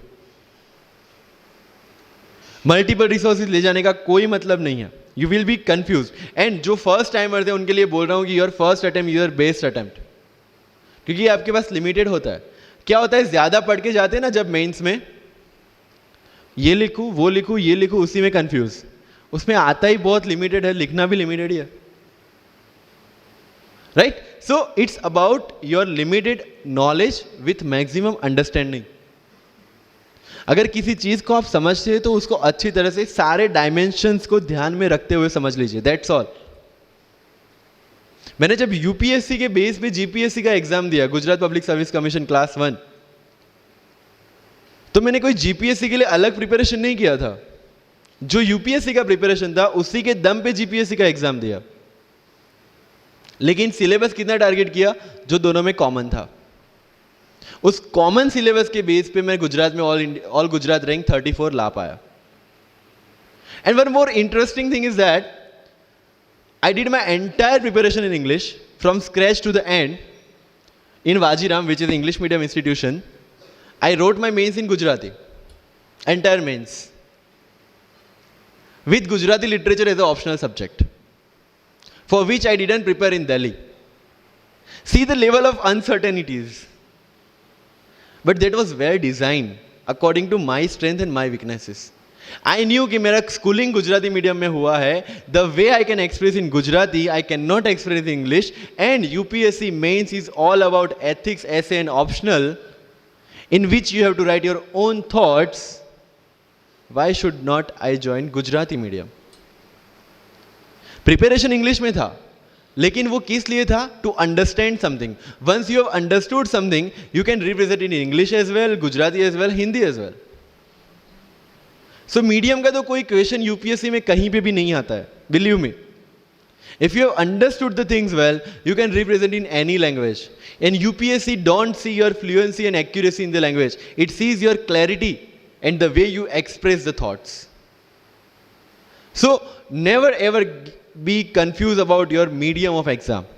Multiple resources ले जाने का कोई मतलब नहीं है. You will be confuse. And जो फर्स्ट टाइमर्स है उनके लिए बोल रहा हूं कि your first attempt your best attempt, क्योंकि आपके पास लिमिटेड होता है. क्या होता है, ज्यादा पढ़ के जाते हैं ना जब मेंस में, ये लिखूं वो लिखूं ये लिखूं, उसी में कंफ्यूज. उसमें आता ही बहुत लिमिटेड है, लिखना भी लिमिटेड ही है. Right? So it's about your limited knowledge with maximum understanding. अगर किसी चीज को आप समझते हैं तो उसको अच्छी तरह से सारे डायमेंशंस को ध्यान में रखते हुए समझ लीजिए. That's all. मैंने जब यूपीएससी के बेस पे जीपीएससी का एग्जाम दिया, Gujarat public service commission class 1, तो मैंने कोई जीपीएससी के लिए अलग प्रिपरेशन नहीं किया था. जो यूपीएससी का प्रिपरेशन था उसी के दम पे जीपीएससी का एग्जाम दिया. लेकिन सिलेबस कितना टारगेट किया, जो दोनों में कॉमन था. उस कॉमन सिलेबस के बेस पे मैं गुजरात में ऑल गुजरात रैंक 34 ला पाया. And one more interesting thing is that I did my entire preparation in English from scratch to the end in Vajiram, which is English medium institution. I wrote my mains in Gujarati, entire mains, with Gujarati literature as an optional subject, for which I didn't prepare in Delhi. See the level of uncertainties. But that was well designed according to my strength and my weaknesses. I knew कि मेरा schooling Gujarati medium में हुआ है. The way I can express in Gujarati, I cannot express in English. And UPSC mains is all about ethics, essay and optional, in which you have to write your own thoughts. Why should not I join Gujarati medium? Preparation English में था, लेकिन वो किस लिए था? To understand something. Once you have understood something, you can represent in English as well, Gujarati as well, Hindi as well. So medium का तो कोई क्वेश्चन यूपीएससी में कहीं पे भी नहीं आता है. Believe me. If you have understood the things well, you can represent in any language. And UPSC don't see your fluency and accuracy in the language. It sees your clarity and the way you express the thoughts. So never ever be confused about your medium of exam.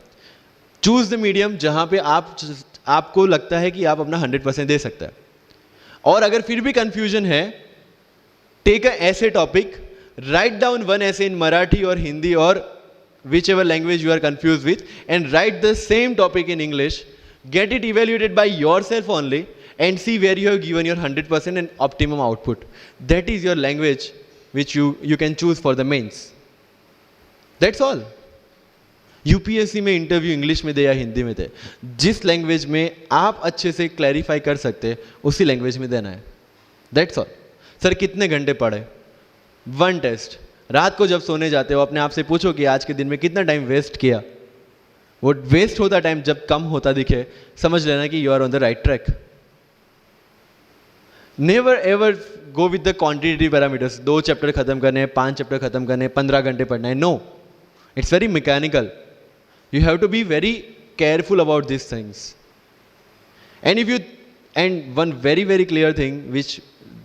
Choose the medium जहाँ पे आपको लगता है कि आप अपना 100% दे सकते हैं. और अगर फिर भी confusion है, take a essay topic, Write down one essay in Marathi or Hindi or whichever language you are confused with, and write the same topic in English. Get it evaluated by yourself only and see where you have given your 100% and optimum output. That is your language which you can choose for the mains. That's all. UPSC में interview English में दे या हिंदी में दे, जिस language में आप अच्छे से clarify कर सकते उसी लैंग्वेज में देना है. That's all. सर कितने घंटे पढ़े? One test. रात को जब सोने जाते हो अपने आप से पूछो कि आज के दिन में कितना टाइम वेस्ट किया. वो वेस्ट होता टाइम जब कम होता दिखे, समझ लेना कि you are on the right track. Never ever go with the quantitative parameters. 2 chapter खत्म करने हैं, 5 चैप्टर खत्म करने हैं, 15 घंटे पढ़ना है. No, it's very mechanical. You have to be very careful about these things. And one very, very clear thing which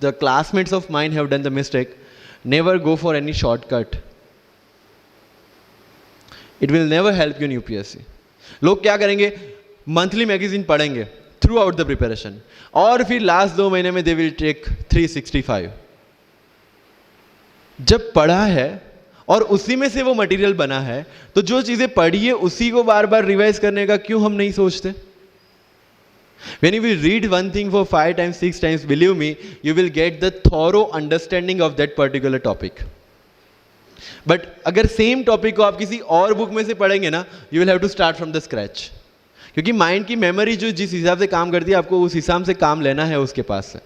the classmates of mine have done the mistake, never go for any shortcut. It will never help you in UPSC. लोग क्या करेंगे? Monthly magazine पढ़ेंगे through out the preparation, और फिर last 2 महीने में they will take 365. जब पढ़ा है और उसी में से वो मटेरियल बना है, तो जो चीजें पढ़ी है उसी को बार बार रिवाइज करने का क्यों हम नहीं सोचते? When you will read one thing for 5 times, 6 times, believe me, you will get the thorough understanding of that particular topic. But अगर सेम टॉपिक को आप किसी और बुक में से पढ़ेंगे ना, you will have to start from the scratch. क्योंकि माइंड की मेमोरी जो जिस हिसाब से काम करती है, आपको उस हिसाब से काम लेना है उसके पास से.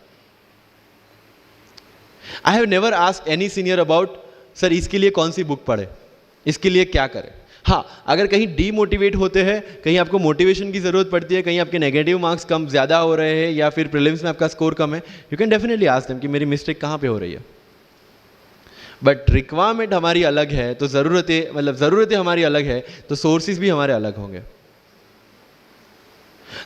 I have never asked any senior about sir इसके लिए कौन सी बुक पढ़े, इसके लिए क्या करें. हाँ, अगर कहीं डीमोटिवेट होते हैं, कहीं आपको मोटिवेशन की ज़रूरत पड़ती है, कहीं आपके नेगेटिव मार्क्स कम ज़्यादा हो रहे हैं या फिर प्रीलिम्स में आपका स्कोर कम है, you can definitely ask them कि मेरी मिस्टेक कहाँ पे हो रही है. बट रिक्वायरमेंट हमारी अलग है, तो ज़रूरतें हमारी अलग है, तो सोर्सेज भी हमारे अलग होंगे.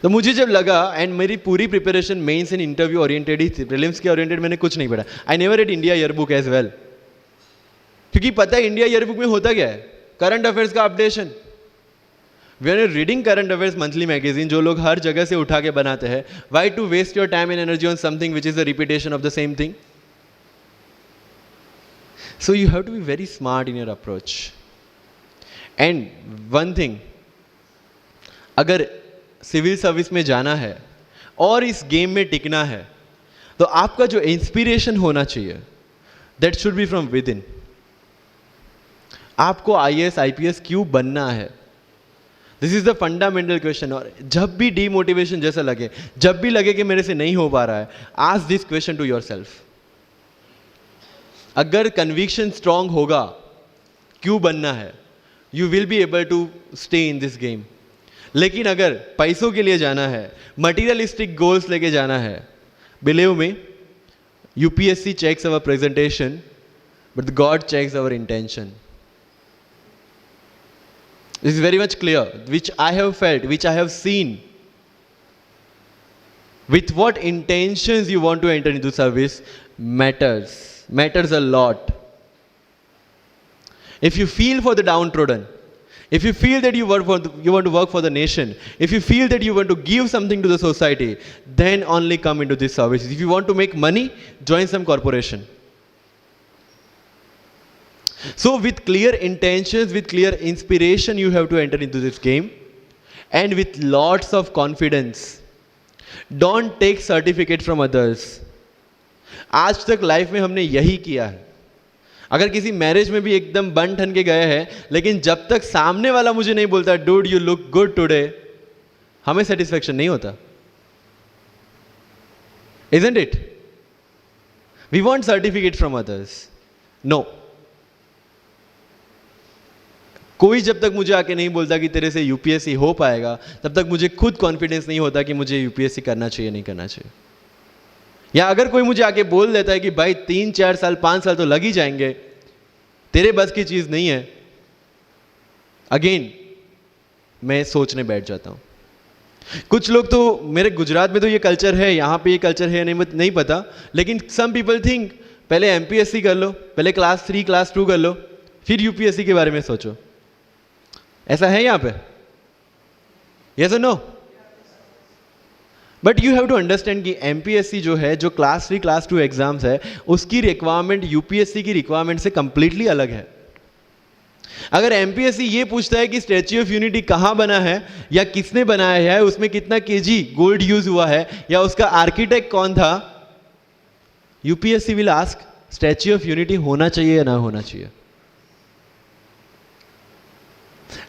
तो मुझे जब लगा, एंड मेरी पूरी preparation mains and interview oriented ही थी, प्रीलिम्स के ओरिएंटेड मैंने कुछ नहीं पढ़ा. I never read India year book as well, क्योंकि पता है इंडिया ईयर बुक में होता क्या है? करंट अफेयर्स का updation. We are reading current affairs monthly magazine, जो लोग हर जगह से उठा के बनाते हैं. Why to waste your time and energy on something which is the repetition of the same thing? So you have to be very smart in your approach. And one thing, अगर सिविल सर्विस में जाना है और इस game में टिकना है, तो आपका जो इंस्पिरेशन होना चाहिए, that should be from with in. आपको आईएएस आईपीएस क्यों बनना है? This is the fundamental question. और जब भी डीमोटिवेशन जैसा लगे, जब भी लगे कि मेरे से नहीं हो पा रहा है, ask this question to yourself. अगर कन्विक्शन स्ट्रांग होगा क्यों बनना है, you will be able to stay in this game. लेकिन अगर पैसों के लिए जाना है, मटीरियलिस्टिक गोल्स लेके जाना है, believe me, UPSC checks our presentation but God checks our intention. This is very much clear, which I have felt, which I have seen. With what intentions you want to enter into service matters a lot. If you feel for the downtrodden, if you feel that you want to work for the nation, if you feel that you want to give something to the society, then only come into this service. If you want to make money, join some corporation. So with clear intentions, with clear inspiration, you have to enter into this game, and with lots of confidence. Don't take certificate from others. आज तक life में हमने यही किया है. अगर किसी marriage में भी एकदम बन ठन के गए हैं, लेकिन जब तक सामने वाला मुझे नहीं बोलता dude you look good today, हमें सेटिस्फेक्शन नहीं होता. Isn't it? We want certificate from others. No. कोई जब तक मुझे आके नहीं बोलता कि तेरे से यूपीएससी हो पाएगा, तब तक मुझे खुद कॉन्फिडेंस नहीं होता कि मुझे यूपीएससी करना चाहिए नहीं करना चाहिए. या अगर कोई मुझे आके बोल देता है कि भाई 3, 4 साल 5 साल तो लग ही जाएंगे, तेरे बस की चीज़ नहीं है, अगेन मैं सोचने बैठ जाता हूँ. कुछ लोग तो, मेरे गुजरात में तो ये कल्चर है, यहाँ पे ये कल्चर है नहीं पता, लेकिन सम पीपल थिंक पहले एमपीएससी कर लो, पहले क्लास 3 क्लास 2 कर लो, फिर यूपीएससी के बारे में सोचो. ऐसा है यहाँ पे? यस और no? But you have to understand कि एमपीएससी जो है, जो क्लास 3 क्लास 2 एग्जाम्स है, उसकी रिक्वायरमेंट यूपीएससी की रिक्वायरमेंट से कंप्लीटली अलग है। अगर एमपीएससी ये पूछता है कि स्टैच्यू ऑफ यूनिटी कहां बना है या किसने बनाया है, उसमें कितना केजी गोल्ड यूज हुआ है या उसका आर्किटेक्ट कौन था, UPSC will ask statue of unity होना चाहिए या ना होना चाहिए।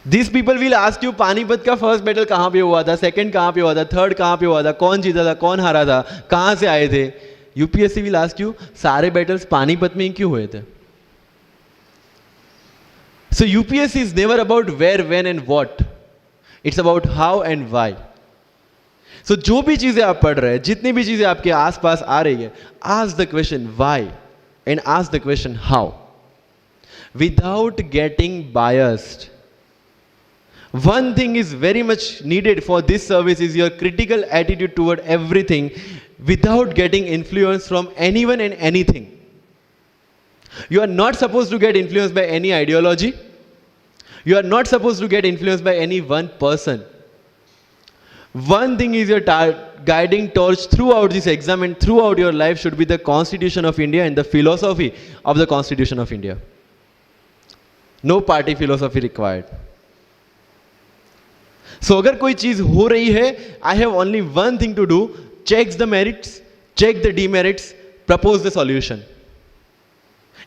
This people will ask you Panipat का फर्स्ट बैटल कहां पे हुआ था, सेकंड कहां पे हुआ था, थर्ड कहां पे हुआ था, कौन जीता था, कौन हारा था, कहां से आए थे। यूपीएससी विल आस्क यू सारे बैटल्स पानीपत में ही क्यों हुए थे। So UPSC is never about where, when and what, it's about how and why. So जो भी चीजें आप पढ़ रहे हैं, जितनी भी चीजें आपके आसपास आ रही है, ask the question why and ask the question how, without getting biased. One thing is very much needed for this service is your critical attitude toward everything without getting influence from anyone and anything. You are not supposed to get influenced by any ideology. You are not supposed to get influenced by any one person. One thing is your guiding torch throughout this exam and throughout your life should be the Constitution of India and the philosophy of the Constitution of India. No party philosophy required. So अगर कोई चीज हो रही है, I have only one thing to do, check the merits, check the demerits, propose the solution.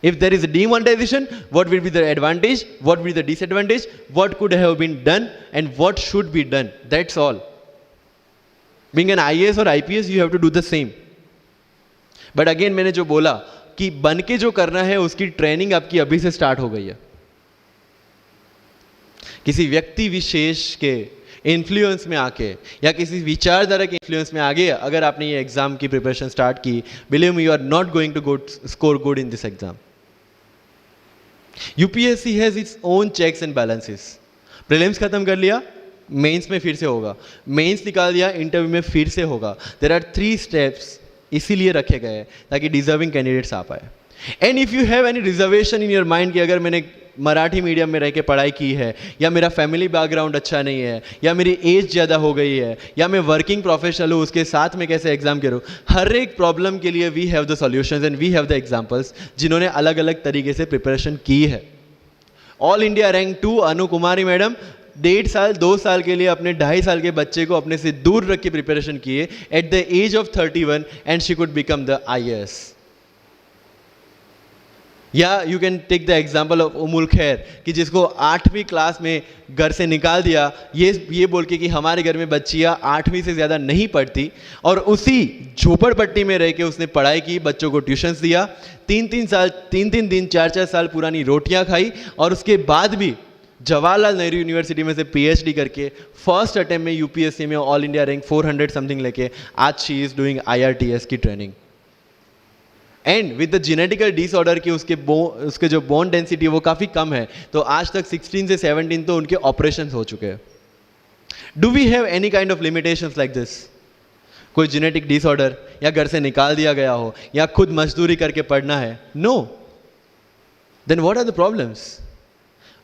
If there is demonetization, what will be the advantage, what will be the disadvantage, what could have been done and what should be done, that's all. Being an IAS or IPS, you have to do the same. But again मैंने जो बोला कि बन के जो करना है उसकी ट्रेनिंग आपकी अभी से स्टार्ट हो गई है। किसी व्यक्ति विशेष के इन्फ्लुएंस में आके या किसी विचारधारा के इन्फ्लुएंस में आगे अगर आपने ये एग्जाम की प्रिपरेशन स्टार्ट की, believe me, you are not going to score good in this exam. UPSC has its own checks and balances. Prelims खत्म कर लिया, मेंस में फिर से होगा, मेंस निकाल दिया, इंटरव्यू में फिर से होगा। देयर आर 3 स्टेप्स इसीलिए रखे गए हैं ताकि डिजर्विंग कैंडिडेट्स आ पाए। And if you have any reservation in your mind कि अगर मैंने मराठी मीडियम में रह के पढ़ाई की है, या मेरा फैमिली बैकग्राउंड अच्छा नहीं है, या मेरी एज ज़्यादा हो गई है, या मैं वर्किंग प्रोफेशनल हूँ, उसके साथ में कैसे एग्जाम करूँ, हर एक प्रॉब्लम के लिए we have the solutions and we have the examples जिन्होंने अलग अलग तरीके से प्रिपरेशन की है। All India rank 2 Anu Kumari madam 1.5 साल 2 साल के लिए अपने 2.5 साल के बच्चे को अपने से दूर रख के प्रिपरेशन किए at the age of 31 and she could become the IAS। या you can take the example of Ummul Kher कि जिसको 8वीं क्लास में घर से निकाल दिया ये बोल के कि हमारे घर में बच्चियाँ 8वीं से ज़्यादा नहीं पढ़ती, और उसी झोपड़पट्टी में रह के उसने पढ़ाई की, बच्चों को ट्यूशन्स दिया, 3 दिन 4 साल पुरानी रोटियां खाई, और उसके बाद भी जवाहरलाल नेहरू यूनिवर्सिटी में से PhD करके फर्स्ट अटेम्प्ट में यूपीएससी में ऑल इंडिया रैंक 400 समथिंग लेके आज शी इज डूइंग IRTS की training. And with the genetical disorder की उसके जो बोन डेंसिटी वो काफ़ी कम है, तो आज तक 16 से 17 तो उनके ऑपरेशन हो चुके हैं। Do we have any kind of limitations like this? कोई जेनेटिक डिसऑर्डर या घर से निकाल दिया गया हो या खुद मजदूरी करके पढ़ना है? No. Then what are the problems?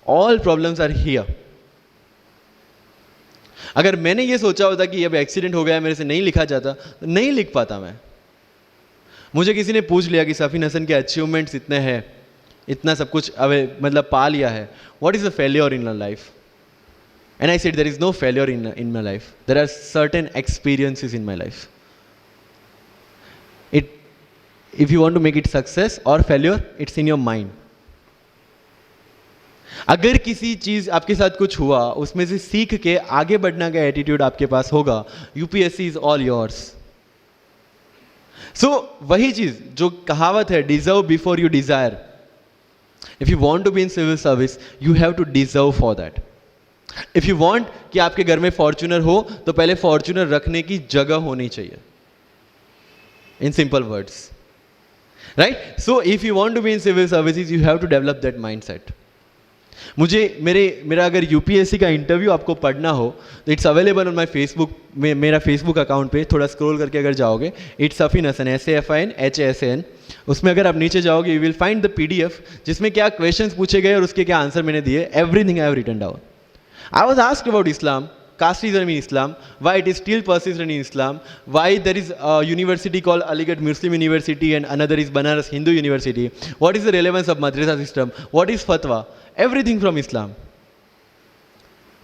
All problems are here. अगर मैंने ये सोचा होता कि अब एक्सीडेंट हो गया, मेरे से नहीं लिखा जाता, तो नहीं लिख पाता मैं। मुझे किसी ने पूछ लिया कि सफीन हसन के अचीवमेंट्स इतने हैं, इतना सब कुछ मतलब पा लिया है, what is a failure in your life? And I said there is no failure in my life, there are certain experiences in my life. If you want to make it success और failure, it's in your mind. अगर किसी चीज आपके साथ कुछ हुआ, उसमें से सीख के आगे बढ़ने का एटीट्यूड आपके पास होगा, UPSC is all yours. So वही चीज जो कहावत है, deserve before you desire. If you want to be in civil service, you have to deserve for that. If you want कि आपके घर में फॉर्च्यूनर हो, तो पहले फॉर्च्यूनर रखने की जगह होनी चाहिए, in simple words, right? So if you want to be in civil services, you have to develop that mindset. मेरा अगर यूपीएससी का इंटरव्यू आपको पढ़ना हो तो it's available on my Facebook में, मेरा फेसबुक अकाउंट पे थोड़ा स्क्रॉल करके अगर जाओगे, इट्स सफीन हसन, SAFIN उसमें अगर आप नीचे जाओगे, you will find the PDF जिसमें क्या क्वेश्चंस पूछे गए और उसके क्या आंसर मैंने दिए। Everything I have written down. I was asked about Islam, casteism in Islam, why it is still persistent in Islam, why there is a university called Aligarh Muslim University and another is Banaras Hindu University, what is the relevance of madrasa system, what is fatwa, everything from Islam.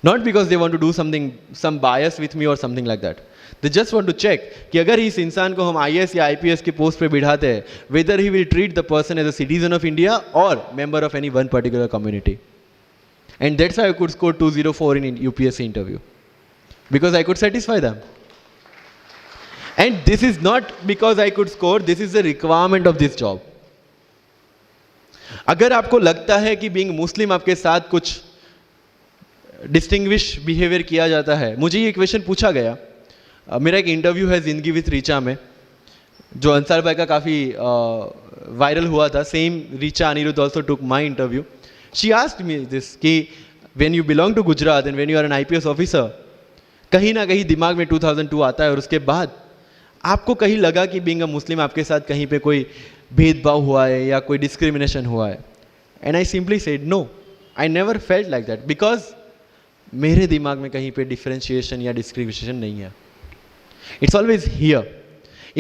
Not because they want to do something, some bias with me or something like that. They just want to check कि अगर इस इंसान को हम IAS या IPS के post पे बिठाते हैं, whether he will treat the person as a citizen of India or member of any one particular community. And that's how I could score 204 in UPSC interview. Because I could satisfy them. And this is not because I could score, this is the requirement of this job. अगर आपको लगता है कि being Muslim आपके साथ कुछ distinguish behaviour किया जाता है, मुझे ये क्वेश्चन पूछा गया. मेरा एक इंटरव्यू है जिंदगी विथ रीचा में, जो अंसार भाई का काफ़ी वायरल हुआ था. Same Richa Anirudh also took my interview. She asked me this कि when you belong to Gujarat and when you are an IPS officer, कहीं ना कहीं दिमाग में 2002 आता है और उसके बाद आपको कहीं लगा कि बीइंग अ मुस्लिम आपके साथ कहीं पे कोई भेदभाव हुआ है या कोई डिस्क्रिमिनेशन हुआ है. And I simply said no, I never felt like that, because मेरे दिमाग में कहीं पे डिफरेंशिएशन या डिस्क्रिमिनेशन नहीं है. It's always here.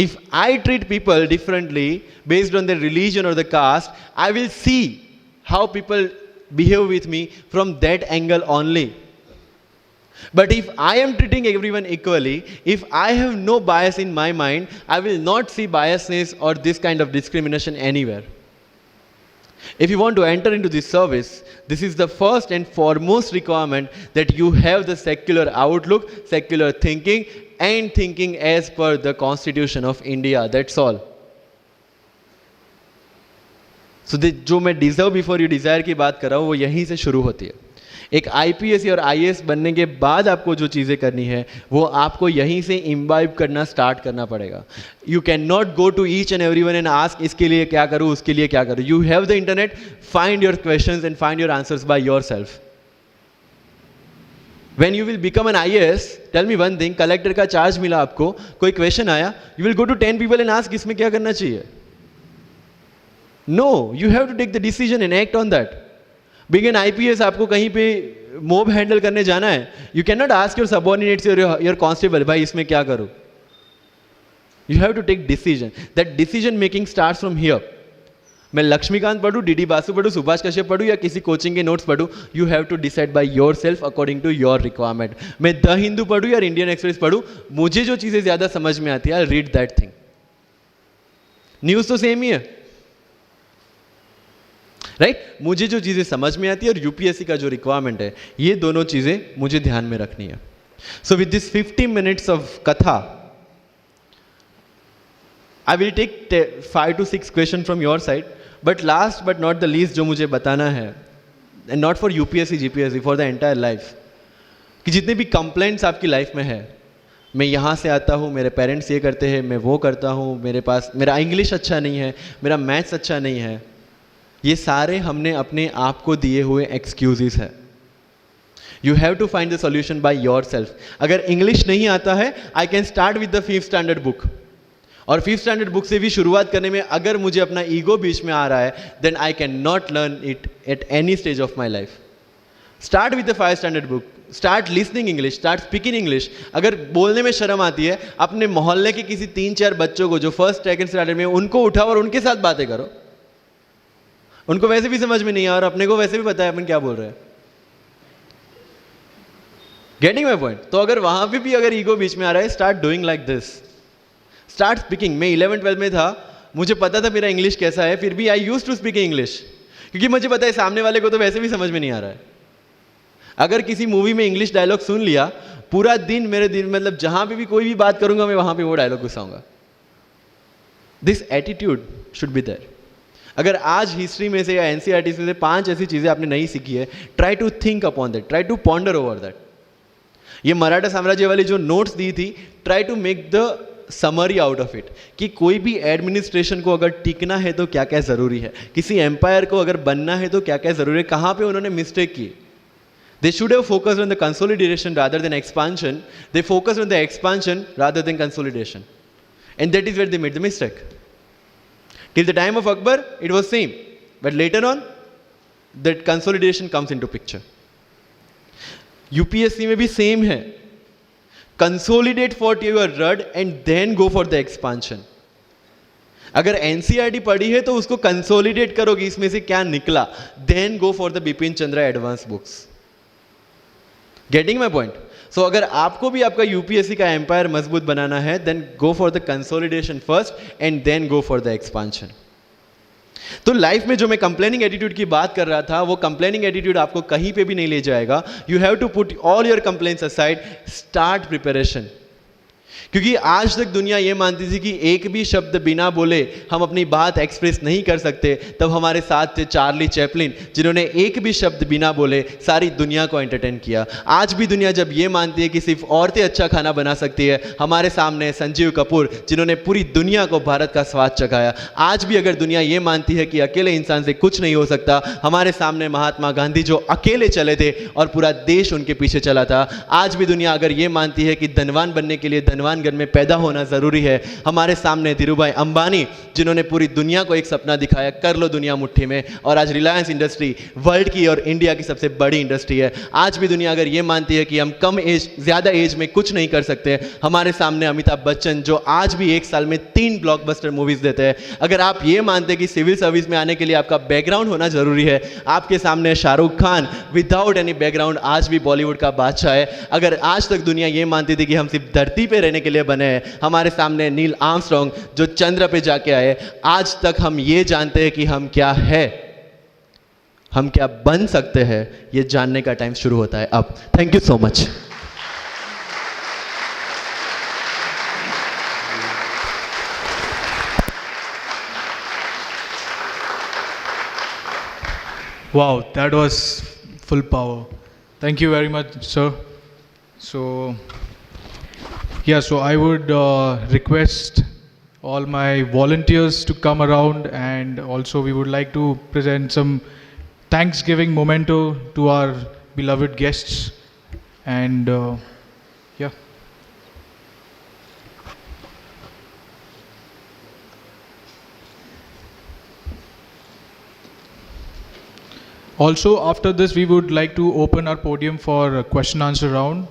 If I treat people differently based on their religion or the caste, I will see how people behave with me from that angle only. But if I am treating everyone equally, if I have no bias in my mind, I will not see biasness or this kind of discrimination anywhere. If you want to enter into this service, this is the first and foremost requirement that you have the secular outlook, secular thinking, and thinking as per the Constitution of India. That's all. So जो मैं deserve before you desire की बात कर रहा हूँ वो यहीं से शुरू होती है. एक IPS और IAS बनने के बाद आपको जो चीज़ें करनी है वो आपको यहीं से imbibe करना स्टार्ट करना पड़ेगा. You cannot go to each and everyone and ask इसके लिए क्या करूँ, उसके लिए क्या करूँ. You have the internet, find your questions and find your answers by yourself. When you will become an IAS, tell me one thing, collector का charge मिला आपको, कोई क्वेश्चन आया, you will go to 10 people and ask इसमें क्या करना चाहिए. No, you have to take the decision and act on that. Being an IPS आपको कहीं पे मोब हैंडल करने जाना है, you cannot ask your subordinates or your constable, भाई इसमें क्या करूँ. You have to take decision. That decision making starts from here. मैं लक्ष्मीकांत पढ़ूँ, DD बासु पढ़ूँ, सुभाष कश्यप पढ़ूँ या किसी कोचिंग के नोट्स पढ़ूँ, you have to decide by yourself according to your requirement. मैं द हिंदू पढ़ूँ या इंडियन एक्सप्रेस पढ़ूँ, मुझे जो चीज़ें ज़्यादा समझ में आती है, I read that thing. News तो सेम ही है, राइट? मुझे जो चीज़ें समझ में आती है और UPSC का जो रिक्वायरमेंट है, ये दोनों चीज़ें मुझे ध्यान में रखनी है. So with this 50 minutes of कथा, I will take 5 to 6 questions from your side. But last but not the least जो मुझे बताना है, and not for UPSC, GPSC, for the entire life, कि जितने भी कंप्लेंट्स आपकी लाइफ में है, मैं यहाँ से आता हूँ, मेरे पेरेंट्स ये करते हैं, मैं वो करता हूँ, मेरा इंग्लिश अच्छा नहीं है, मेरा मैथ्स अच्छा नहीं है, ये सारे हमने अपने आप को दिए हुए एक्सक्यूजेस हैं. You have to find the solution by yourself. अगर इंग्लिश नहीं आता है, I can start with the 5th standard book. और 5th standard बुक से भी शुरुआत करने में अगर मुझे अपना ईगो बीच में आ रहा है, then I can not learn it at any stage of my life. Start with the 5th standard book, start listening English, start speaking English. अगर बोलने में शर्म आती है, अपने मोहल्ले के किसी 3-4 बच्चों को जो 1st, 2nd standard में, उनको उठाओ और उनके साथ बातें करो. उनको वैसे भी समझ में नहीं आ, और अपने को वैसे भी पता है अपन क्या बोल रहे हैं. Getting my point? तो अगर वहां पे भी अगर ईगो बीच में आ रहा है, start doing like this, start speaking. मैं 11th-12th में था, मुझे पता था मेरा इंग्लिश कैसा है, फिर भी I used to speak English, क्योंकि मुझे पता है सामने वाले को तो वैसे भी समझ में नहीं आ रहा है. अगर किसी मूवी में इंग्लिश डायलॉग सुन लिया, पूरा दिन मेरे दिन मतलब जहां पे भी कोई भी बात करूंगा, मैं वहां पे वो डायलॉग घुसाऊंगा. This attitude should be there. अगर आज हिस्ट्री में से या NCERT से 5 ऐसी चीजें आपने नहीं सीखी है, try to think upon that, try to ponder over that. ये मराठा साम्राज्य वाली जो नोट्स दी थी, try to make the summary out of it, कि कोई भी एडमिनिस्ट्रेशन को अगर टिकना है तो क्या क्या जरूरी है, किसी एम्पायर को अगर बनना है तो क्या क्या जरूरी है, कहां पे उन्होंने मिस्टेक की. They should have focused on the consolidation rather than expansion. They focused on the expansion rather than consolidation. And that is where they made the mistake. Till the time of Akbar, it was same. But later on, that consolidation comes into picture. UPSC में भी same है. Consolidate what you have read and then go for the expansion. अगर NCERT पढ़ी है तो उसको consolidate करो कि इसमें से क्या निकला, then go for the Bipin Chandra advance books. Getting my point? So अगर आपको भी आपका यूपीएससी का एम्पायर मजबूत बनाना है, then go for the consolidation first and then go for the expansion. तो लाइफ में जो मैं कंप्लेनिंग एटीट्यूड की बात कर रहा था, वो कंप्लेनिंग एटीट्यूड आपको कहीं पे भी नहीं ले जाएगा. You have to put all your complaints aside, start preparation. क्योंकि आज तक दुनिया ये मानती थी कि एक भी शब्द बिना बोले हम अपनी बात एक्सप्रेस नहीं कर सकते. तब हमारे साथ थे चार्ली चैपलिन, जिन्होंने एक भी शब्द बिना बोले सारी दुनिया को एंटरटेन किया. आज भी दुनिया जब ये मानती है कि सिर्फ औरतें अच्छा खाना बना सकती है, हमारे सामने संजीव कपूर, जिन्होंने पूरी दुनिया को भारत का स्वाद चखाया. आज भी अगर दुनिया ये मानती है कि अकेले इंसान से कुछ नहीं हो सकता, हमारे सामने महात्मा गांधी जो अकेले चले थे और पूरा देश उनके पीछे चला था. आज भी दुनिया अगर ये मानती है कि धनवान बनने के लिए धनवान घर में पैदा होना जरूरी है, हमारे सामने धीरूभाई अंबानी, जिन्होंने पूरी दुनिया को एक सपना दिखाया, कर लो दुनिया मुट्ठी में, और आज रिलायंस इंडस्ट्री वर्ल्ड की और इंडिया की सबसे बड़ी इंडस्ट्री है. आज भी दुनिया अगर ये मानती है कि हम कम एज ज्यादा एज में कुछ नहीं कर सकते, हमारे सामने अमिताभ बच्चन, जो आज भी एक साल में 3 ब्लॉकबस्टर मूवीज देते हैं. अगर आप ये मानते हैं कि सिविल सर्विस में आने के लिए आपका बैकग्राउंड होना जरूरी है, आपके सामने Shahrukh Khan without any background आज भी बॉलीवुड का बादशाह है. अगर आज तक दुनिया ये मानती थी कि हम सिर्फ धरती पे रहने के लिए बने हैं, हमारे सामने नील आर्मस्ट्रॉन्ग जो चंद्र पे जाके आए, आज तक हम ये जानते हैं कि हम क्या है, हम क्या बन सकते हैं, ये जानने का टाइम शुरू होता है अब. Thank you so much. Wow, that was full power. Thank you very much, sir. So, yeah, so I would request all my volunteers to come around, and also we would like to present some Thanksgiving memento to our beloved guests. And yeah. Also, after this, we would like to open our podium for a question answer round.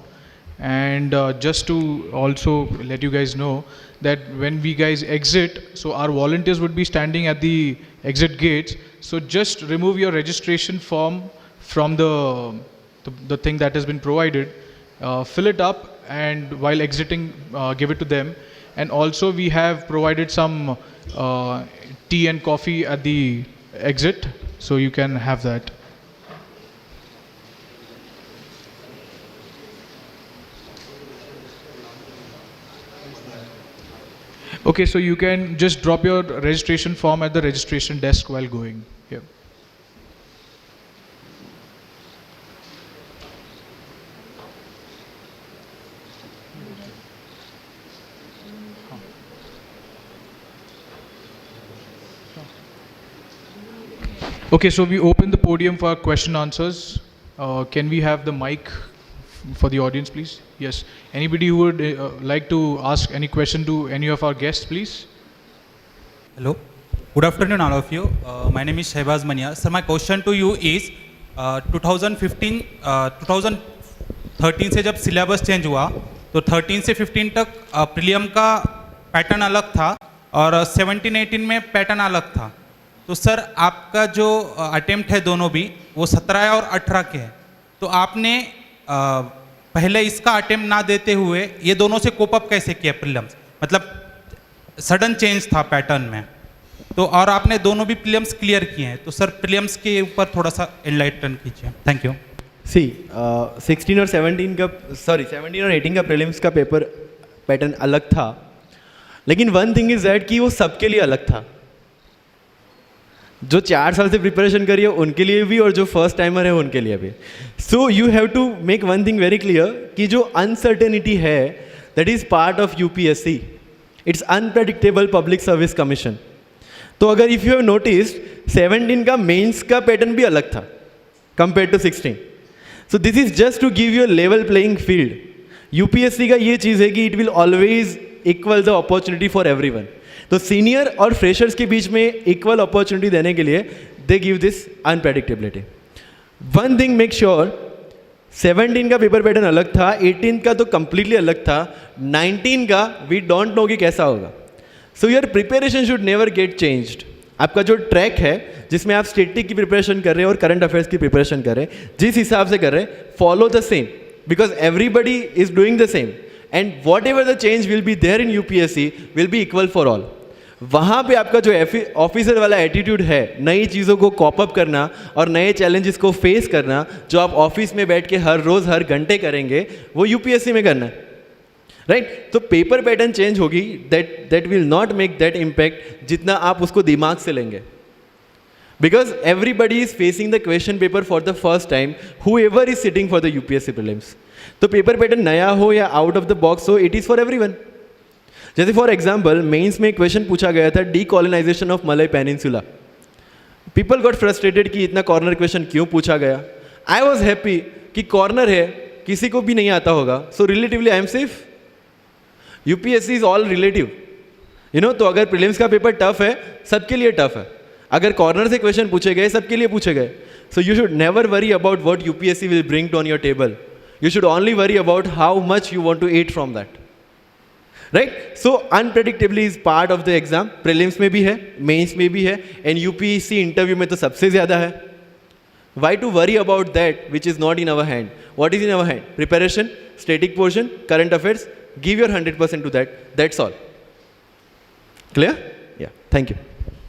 And just to also let you guys know that when we guys exit, so our volunteers would be standing at the exit gates. So just remove your registration form from the thing that has been provided, fill it up, and while exiting, give it to them. And also we have provided some tea and coffee at the exit, so you can have that. Okay, so you can just drop your registration form at the registration desk while going. Yeah. Okay, so we open the podium for question answers. Can we have the mic for the audience, please? Yes. Anybody who would like to ask any question to any of our guests, please? Hello. Good afternoon, all of you. My name is Shehbaz Mania. Sir, my question to you is 2013 से जब syllabus change हुआ तो 13 से 15 तक prelim का pattern अलग था और 17-18 में पैटर्न अलग था. तो सर आपका जो अटेम्प्ट है दोनों भी वो 17 और 18 के हैं. तो आपने पहले इसका अटेम्प्ट ना देते हुए ये दोनों से कोप अप कैसे किया प्रीलिम्स? मतलब सडन चेंज था पैटर्न में, तो और आपने दोनों भी प्रीलिम्स क्लियर किए हैं. तो सर प्रीलिम्स के ऊपर थोड़ा सा एनलाइटन कीजिए. Thank you. 16 और 17 का 17 और 18 का प्रीलिम्स का पेपर पैटर्न अलग था, लेकिन वन थिंग इज दैट कि वो सबके लिए अलग था. जो 4 साल से प्रिपरेशन करी है उनके लिए भी और जो फर्स्ट टाइमर है उनके लिए भी. So you have to make one thing very clear कि जो अनसर्टेनिटी है that is part of UPSC. It's unpredictable public service commission. तो अगर इफ यू हैव नोटिस्ड 17 का मेंस का पैटर्न भी अलग था compare to 16. So this is just to give you a level playing field. UPSC का ये चीज़ है कि it will always equal the opportunity for everyone. तो सीनियर और फ्रेशर्स के बीच में इक्वल अपॉर्चुनिटी देने के लिए they give this unpredictability. One thing make sure 17 का पेपर पैटर्न अलग था, 18 का तो कंप्लीटली अलग था, 19 का वी डोंट नो कि कैसा होगा. So your preparation should never get changed. आपका जो ट्रैक है जिसमें आप स्टेटिक की प्रिपरेशन कर रहे हैं और करंट अफेयर्स की प्रिपरेशन कर रहे हैं, जिस हिसाब से कर रहे हैं, follow the same, because everybody is doing the same and whatever the change will be there in UPSC will be equal for all. वहाँ पे आपका जो ऑफिसर वाला एटीट्यूड है, नई चीज़ों को कॉपअप करना और नए चैलेंजेस को फेस करना, जो आप ऑफिस में बैठ के हर रोज़ हर घंटे करेंगे, वो यूपीएससी में करना है. राइट? तो पेपर पैटर्न चेंज होगी, that will not make that impact जितना आप उसको दिमाग से लेंगे. Because everybody is facing the question paper for the first time, whoever is sitting for the UPSC prelims. तो पेपर पैटर्न नया हो या आउट ऑफ द बॉक्स हो, इट इज़ फॉर एवरीवन. जैसे फॉर एग्जाम्पल मेंस में question पूछा गया था, decolonization of Malay peninsula. People got frustrated कि इतना कॉर्नर क्वेश्चन क्यों पूछा गया. आई वॉज हैप्पी कि कॉर्नर है, किसी को भी नहीं आता होगा, so relatively I am safe. UPSC is all relative, you know. तो अगर प्रीलिम्स का पेपर टफ है, सबके लिए टफ है. अगर कॉर्नर से क्वेश्चन पूछे गए, सबके लिए पूछे गए. So you should never worry about what UPSC will bring to on your table. You should only worry about how much you want to eat from that. Right? So unpredictably is part of the exam. Prelims में भी है, mains में भी है, and UPSC interview में तो सबसे ज़्यादा है. Why to worry about that which is not in our hand? What is in our hand? Preparation, static portion, current affairs. Give your 100% to that. That's all. Clear? Yeah. Thank you.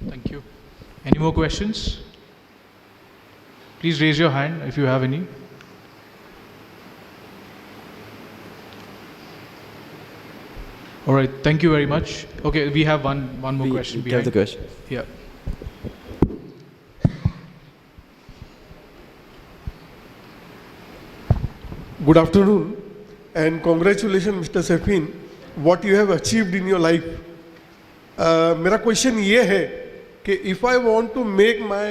Thank you. Any more questions? Please raise your hand if you have any. All right. Thank you very much. Okay, we have one more question We have behind. the question. Yeah. Good afternoon and congratulations Mr. Safin, what you have achieved in your life. मेरा question ये है कि if I want to make my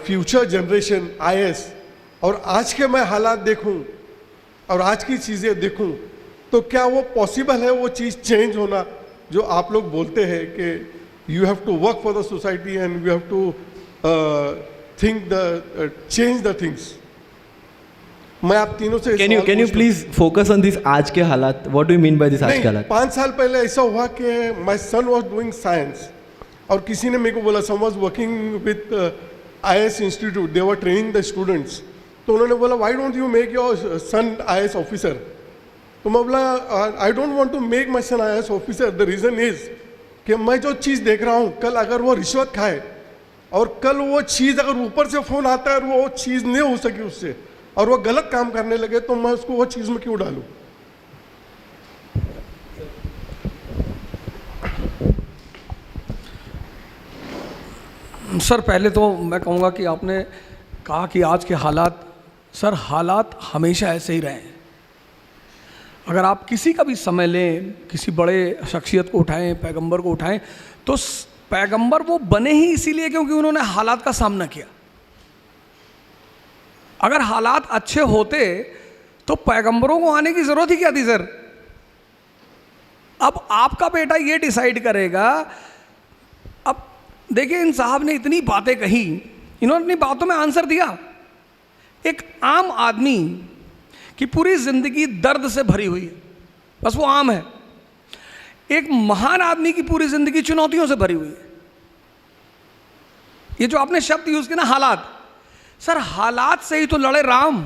future generation IAS और आज के मैं हालात देखूं और आज की चीज़ें देखूं, तो क्या वो पॉसिबल है वो चीज़ चेंज होना जो आप लोग बोलते हैं कि you have to work for the society and you have to change the things. मैं आप तीनों से Can you please focus on this आज के हालात? What do you mean by this आज के हालात? 5 साल पहले ऐसा हुआ कि my son was doing science और किसी ने मेरे को बोला, some was working with IAS Institute, they were training the students. तो उन्होंने बोला why don't you make your son IAS officer? तो मैं बोला I don't want to make my son IAS officer. The reason is कि मैं जो चीज़ देख रहा हूँ, कल अगर वो रिश्वत खाए और कल वो चीज़ अगर ऊपर से फ़ोन आता है और वो चीज़ नहीं हो सकी उससे और वो गलत काम करने लगे, तो मैं उसको वो चीज़ में क्यों डालूं? सर पहले तो मैं कहूँगा कि आपने कहा कि आज के हालात, सर हालात हमेशा ऐसे ही रहे हैं. अगर आप किसी का भी समय लें, किसी बड़े शख्सियत को उठाएं, पैगंबर को उठाएं, तो पैगंबर वो बने ही इसीलिए क्योंकि उन्होंने हालात का सामना किया. अगर हालात अच्छे होते तो पैगंबरों को आने की ज़रूरत ही क्या थी सर? अब आपका बेटा ये डिसाइड करेगा. अब देखिए इन साहब ने इतनी बातें कही, इन्होंने अपनी बातों में आंसर दिया. एक आम आदमी की पूरी ज़िंदगी दर्द से भरी हुई है, बस वो आम है. एक महान आदमी की पूरी ज़िंदगी चुनौतियों से भरी हुई है. ये जो आपने शब्द यूज़ किया ना हालात, सर हालात से ही तो लड़े राम,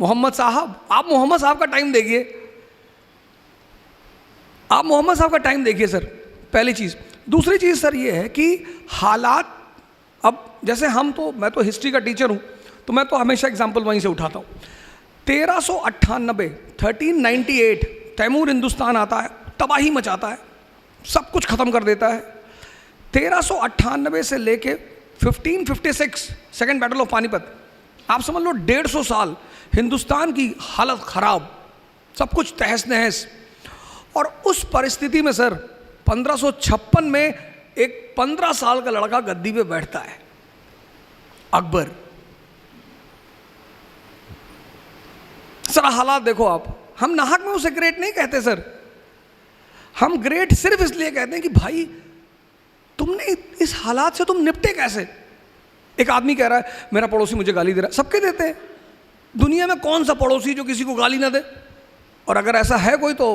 मोहम्मद साहब. आप मोहम्मद साहब का टाइम देखिए, आप मोहम्मद साहब का टाइम देखिए सर, पहली चीज़. दूसरी चीज़ सर ये है कि हालात, अब जैसे हम तो, मैं तो हिस्ट्री का टीचर हूँ तो मैं तो हमेशा एग्जाम्पल वहीं से उठाता हूँ. 1398 1398 तैमूर हिंदुस्तान आता है, तबाही मचाता है, सब कुछ ख़त्म कर देता है. 1398 से लेके 1556 सेकेंड बैटल ऑफ पानीपत, आप समझ लो 150 साल हिंदुस्तान की हालत ख़राब, सब कुछ तहस नहस. और उस परिस्थिति में सर 1556 में एक 15 साल का लड़का गद्दी पे बैठता है, अकबर. सर हालात देखो आप, हम नाहक में उसे ग्रेट नहीं कहते सर, हम ग्रेट सिर्फ इसलिए कहते हैं कि भाई तुमने इस हालात से तुम निपटे कैसे. एक आदमी कह रहा है मेरा पड़ोसी मुझे गाली दे रहा है, सबके देते हैं. दुनिया में कौन सा पड़ोसी जो किसी को गाली ना दे? और अगर ऐसा है कोई तो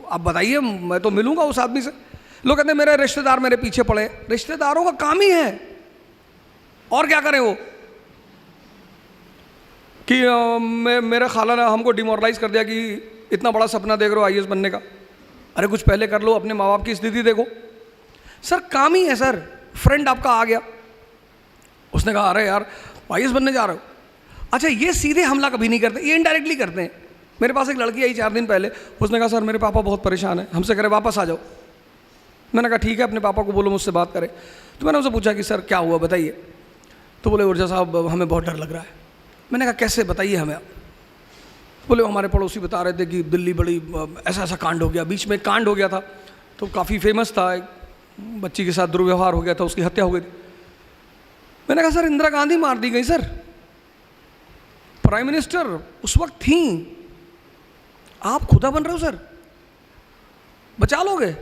आप बताइए, मैं तो मिलूंगा उस आदमी से। लोग कहते हैं मेरे रिश्तेदार मेरे पीछे पड़े। रिश्तेदारों का काम ही है, और क्या करें वो कि मेरे खाला ने हमको डिमोरलाइज कर दिया कि इतना बड़ा सपना देख रहे हो आईएएस बनने का। अरे कुछ पहले कर लो, अपने माँ बाप की स्थिति देखो। सर काम ही है सर। फ्रेंड आपका आ गया, उसने कहा अरे यार आईएएस बनने जा रहे हो। अच्छा, ये सीधे हमला कभी नहीं करते, ये इनडायरेक्टली करते हैं। मेरे पास एक लड़की आई 4 दिन पहले, उसने कहा सर मेरे पापा बहुत परेशान हैं, हमसे करे वापस आ जाओ। मैंने कहा ठीक है, अपने पापा को बोलो मुझसे बात करें। तो मैंने उनसे पूछा कि सर क्या हुआ बताइए। तो बोले ऊर्जा साहब हमें बहुत डर लग रहा है। मैंने कहा कैसे, बताइए हमें आप। बोले हमारे पड़ोसी बता रहे थे कि दिल्ली बड़ी ऐसा ऐसा कांड हो गया, बीच में कांड हो गया था तो काफ़ी फेमस था, एक बच्ची के साथ दुर्व्यवहार हो गया था, उसकी हत्या हो गई थी। मैंने कहा सर इंदिरा गांधी मार दी गई सर, प्राइम मिनिस्टर उस वक्त थी, आप खुदा बन रहे हो सर, बचा लोगे,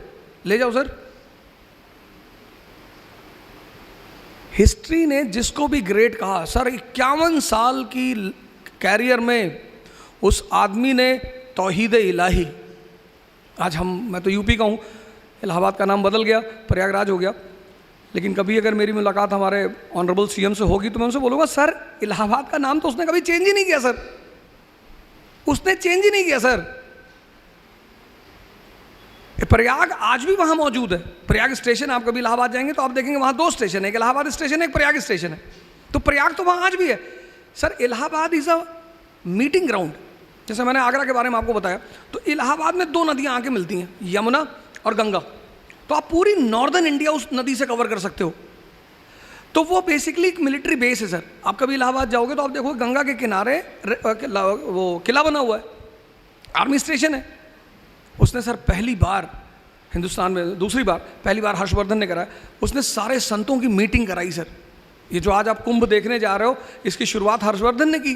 ले जाओ सर। हिस्ट्री ने जिसको भी ग्रेट कहा सर, 51 साल की कैरियर में उस आदमी ने तौहीद इलाही, आज मैं तो यूपी का हूँ, इलाहाबाद का नाम बदल गया, प्रयागराज हो गया, लेकिन कभी अगर मेरी मुलाकात हमारे ऑनरेबल सीएम से होगी तो मैं उनसे बोलूँगा सर इलाहाबाद का नाम तो उसने कभी चेंज ही नहीं किया सर, उसने चेंज ही नहीं किया सर। प्रयाग आज भी वहाँ मौजूद है, प्रयाग स्टेशन। आप कभी इलाहाबाद जाएंगे तो आप देखेंगे वहाँ 2 स्टेशन है, एक इलाहाबाद स्टेशन है, एक प्रयाग स्टेशन है। तो प्रयाग तो वहाँ आज भी है sir. Allahabad is a meeting ground. जैसे मैंने आगरा के बारे में आपको बताया, तो इलाहाबाद में 2 नदियाँ आके मिलती हैं, यमुना और गंगा। तो आप पूरी नॉर्दर्न इंडिया उस नदी से कवर कर सकते हो। तो वो बेसिकली एक मिलिट्री बेस है सर। आप कभी इलाहाबाद जाओगे तो आप देखोगे गंगा के किनारे वो किला बना हुआ है, आर्मी स्टेशन है। उसने सर पहली बार हिंदुस्तान में, दूसरी बार, पहली बार हर्षवर्धन ने कराया, उसने सारे संतों की मीटिंग कराई सर। ये जो आज आप कुंभ देखने जा रहे हो, इसकी शुरुआत हर्षवर्धन ने की।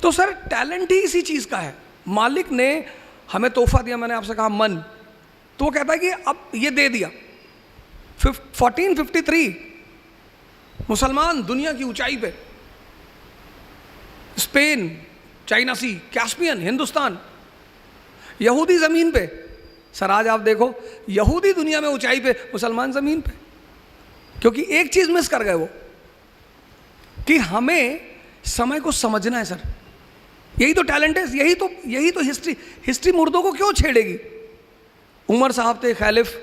तो सर टैलेंट ही इसी चीज़ का है। मालिक ने हमें तोहफा दिया, मैंने आपसे कहा मन, तो वो कहता है कि अब ये दे दिया। 1453 मुसलमान दुनिया की ऊंचाई पे, स्पेन, चाइना सी, कैस्पियन, हिंदुस्तान, यहूदी ज़मीन पे। सर आज आप देखो यहूदी दुनिया में ऊंचाई पे, मुसलमान ज़मीन पे। क्योंकि एक चीज़ मिस कर गए वो, कि हमें समय को समझना है सर। यही तो टैलेंट है, यही तो हिस्ट्री मुर्दों को क्यों छेड़ेगी। उमर साहब थे खैलिफ,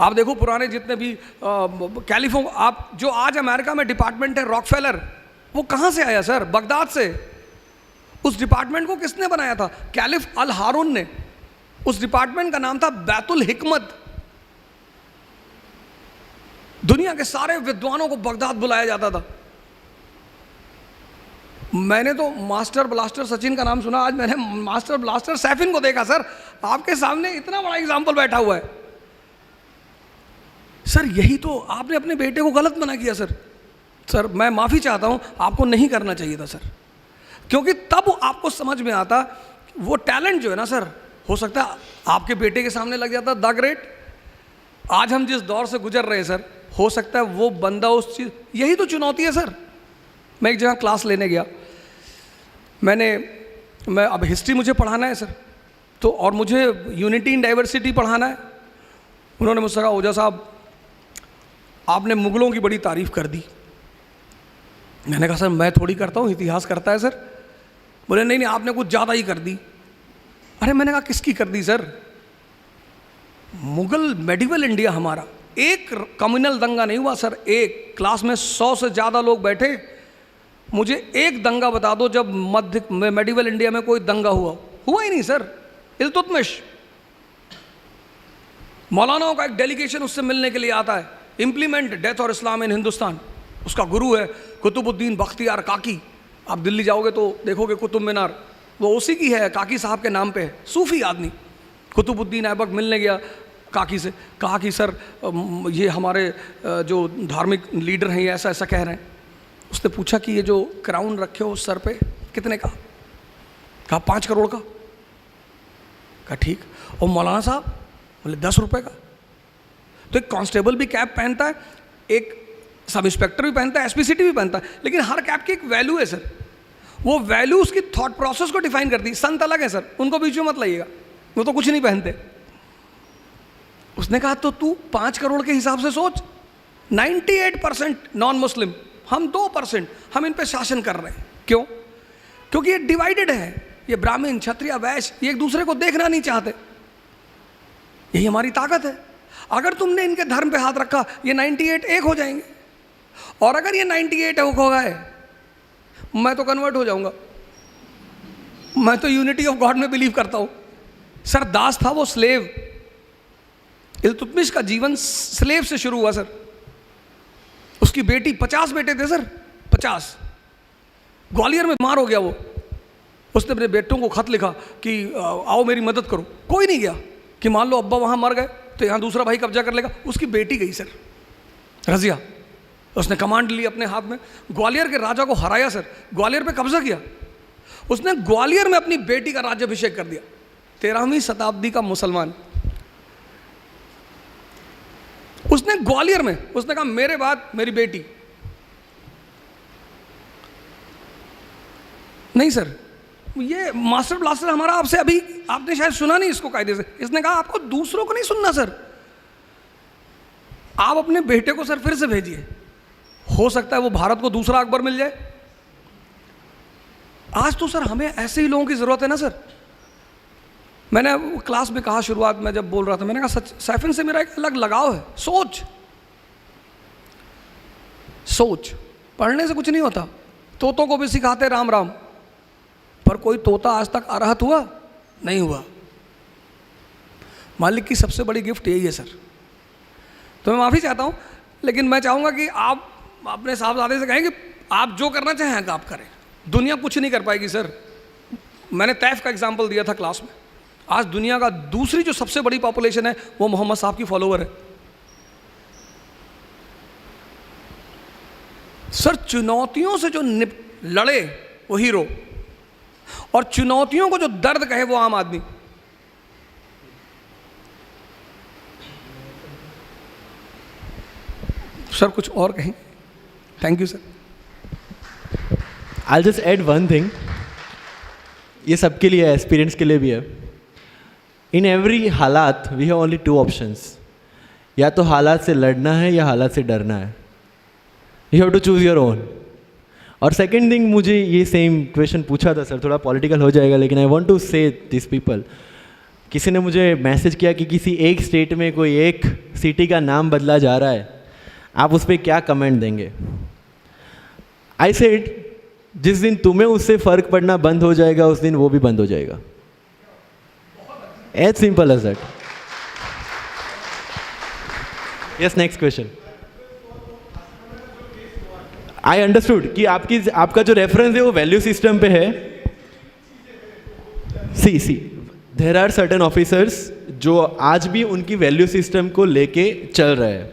आप देखो पुराने जितने भी कैलिफों, आप जो आज अमेरिका में डिपार्टमेंट है रॉकफेलर, वो कहाँ से आया सर? बगदाद से। उस डिपार्टमेंट को किसने बनाया था? कैलिफ अल हारून ने। उस डिपार्टमेंट का नाम था बैतुल हिकमत। दुनिया के सारे विद्वानों को बगदाद बुलाया जाता था। मैंने तो मास्टर ब्लास्टर सचिन का नाम सुना, आज मैंने मास्टर ब्लास्टर सैफिन को देखा सर। आपके सामने इतना बड़ा एग्जाम्पल बैठा हुआ है सर। यही तो आपने अपने बेटे को गलत मना किया सर। सर मैं माफ़ी चाहता हूँ, आपको नहीं करना चाहिए था सर, क्योंकि तब आपको समझ में आता वो टैलेंट जो है ना सर, हो सकता है आपके बेटे के सामने लग जाता द ग्रेट। आज हम जिस दौर से गुजर रहे हैं सर, हो सकता है वो बंदा उस चीज़, यही तो चुनौती है सर। मैं एक जगह क्लास लेने गया, मैं अब हिस्ट्री मुझे पढ़ाना है सर, तो और मुझे यूनिटी इन डाइवर्सिटी पढ़ाना है। उन्होंने मुझसे कहा ओझा साहब आपने मुगलों की बड़ी तारीफ़ कर दी। मैंने कहा सर मैं थोड़ी करता हूँ, इतिहास करता है सर। बोले नहीं आपने कुछ ज़्यादा ही कर दी। अरे मैंने कहा किसकी कर दी सर? मुगल मेडिवल इंडिया हमारा, एक कम्युनल दंगा नहीं हुआ सर। एक क्लास में 100 से ज़्यादा लोग बैठे, मुझे एक दंगा बता दो जब मध्य मेडिवल इंडिया में कोई दंगा हुआ ही नहीं सर। इल्तुतमिश, मौलानाओं का एक डेलीगेशन उससे मिलने के लिए आता है। इम्प्लीमेंट डेथ और इस्लाम इन हिंदुस्तान, उसका गुरु है कुतुबुद्दीन बख्तियार काकी। आप दिल्ली जाओगे तो देखोगे कुतुब मीनार, वो उसी की है, काकी साहब के नाम पे है। सूफी आदमी कुतुबुद्दीन ऐबक मिलने गया काकी से, कहा कि सर ये हमारे जो धार्मिक लीडर हैं ये ऐसा ऐसा कह रहे हैं। उसने पूछा कि ये जो क्राउन रखे हो सर पे कितने का? कहा 5 करोड़ का। कहा ठीक। और मौलाना साहब? बोले 10 रुपये का। तो एक कांस्टेबल भी कैप पहनता है, एक सब इंस्पेक्टर भी पहनता है, एसपीसीटी भी पहनता है, लेकिन हर कैप की एक वैल्यू है सर। वो वैल्यू उसकी थॉट प्रोसेस को डिफाइन करती है। संत अलग है सर, उनको बीच में मत लाइएगा, वो तो कुछ नहीं पहनते। उसने कहा तो तू 5 करोड़ के हिसाब से सोच, 98% नॉन मुस्लिम, हम 2%, हम इन पे शासन कर रहे हैं। क्यों? क्योंकि ये डिवाइडेड है, ये ब्राह्मण क्षत्रिय वैश्य, ये एक दूसरे को देखना नहीं चाहते। यही हमारी ताकत है। अगर तुमने इनके धर्म पे हाथ रखा, ये 98 एक हो जाएंगे, और अगर ये 98 एक हो गए, मैं तो कन्वर्ट हो जाऊंगा। मैं तो यूनिटी ऑफ गॉड में बिलीव करता हूं। सर दास था वो स्लेव, इल्तुतमिश का जीवन स्लेव से शुरू हुआ सर। उसकी बेटी, 50 बेटे थे सर, 50। ग्वालियर में बीमार हो गया वो। उसने अपने बेटों को खत लिखा कि आओ मेरी मदद करो। कोई नहीं गया कि मान लो अब्बा वहाँ मर गए तो यहाँ दूसरा भाई कब्जा कर लेगा। उसकी बेटी गई सर, रजिया। उसने कमांड ली अपने हाथ में, ग्वालियर के राजा को हराया सर, ग्वालियर पे कब्जा किया। उसने ग्वालियर में अपनी बेटी का राज्याभिषेक कर दिया। 13वीं शताब्दी का मुसलमान। उसने ग्वालियर में, उसने कहा मेरे बाद मेरी बेटी। नहीं सर, ये मास्टर ब्लास्टर हमारा आपसे अभी, आपने शायद सुना नहीं इसको कायदे से। इसने कहा आपको दूसरों को नहीं सुनना सर, आप अपने बेटे को सर फिर से भेजिए, हो सकता है वो भारत को दूसरा अकबर मिल जाए। आज तो सर हमें ऐसे ही लोगों की जरूरत है ना सर। मैंने क्लास में कहा, शुरुआत में जब बोल रहा था, मैंने कहा सच सैफिन से मेरा एक अलग लगाव है। सोच पढ़ने से कुछ नहीं होता। तोतों को भी सिखाते राम राम, पर कोई तोता आज तक अरहत हुआ नहीं हुआ। मालिक की सबसे बड़ी गिफ्ट यही है सर। तो मैं माफ़ी चाहता हूँ, लेकिन मैं चाहूँगा कि आप अपने साहबजादे से कहें कि आप जो करना चाहें आप करें। दुनिया कुछ नहीं कर पाएगी सर। मैंने तैफ का एग्जाम्पल दिया था क्लास में। आज दुनिया का दूसरी जो सबसे बड़ी पॉपुलेशन है वो मोहम्मद साहब की फॉलोवर है सर। चुनौतियों से जो लड़े वो हीरो, और चुनौतियों को जो दर्द कहे वो आम आदमी। सर कुछ और कहें? Thank you sir. I'll just add one thing. ये सबके लिए है, एक्सपीरियंस के लिए भी है। इन एवरी हालात वी हैव ओनली 2 ऑप्शंस। या तो हालात से लड़ना है या हालात से डरना है। You have to choose your own. और सेकेंड थिंग, मुझे ये सेम क्वेश्चन पूछा था सर, थोड़ा पॉलिटिकल हो जाएगा, लेकिन आई वॉन्ट टू से दिस पीपल। किसी ने मुझे मैसेज किया कि किसी एक स्टेट में कोई एक सिटी का नाम बदला जा रहा है, आप उस पर क्या कमेंट देंगे? आई सेड जिस दिन तुम्हें उससे फ़र्क पड़ना बंद हो जाएगा, उस दिन वो भी बंद हो जाएगा। As simple as that. Yes, next question. I understood कि आपका जो रेफरेंस है वो वैल्यू सिस्टम पे है। सी देयर आर सर्टेन ऑफिसर्स जो आज भी उनकी वैल्यू सिस्टम को लेके चल रहे हैं।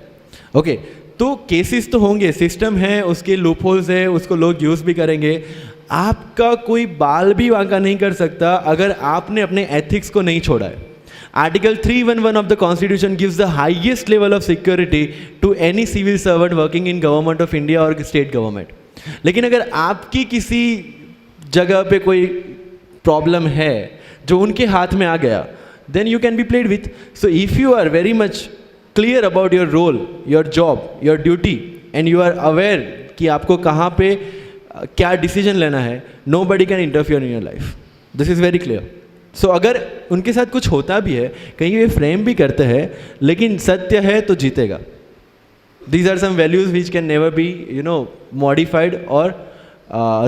ओके, तो केसेस तो होंगे, सिस्टम है, उसके लूप होल्स है, उसको लोग यूज़ भी करेंगे। आपका कोई बाल भी वांका नहीं कर सकता अगर आपने अपने एथिक्स को नहीं छोड़ा है। Article 311 of the constitution gives the highest level of security to any civil servant working in government of India और स्टेट गवर्नमेंट। लेकिन अगर आपकी किसी जगह पे कोई प्रॉब्लम है जो उनके हाथ में आ गया, then you can be played with. So if you are very much clear about your role, your job, your duty, and you are aware कि आपको कहाँ पे क्या डिसीजन लेना है, nobody can interfere in your life. This is very clear. So अगर उनके साथ कुछ होता भी है, कहीं वे फ्रेम भी करते हैं, लेकिन सत्य है तो जीतेगा. These are some values which can never be, modified or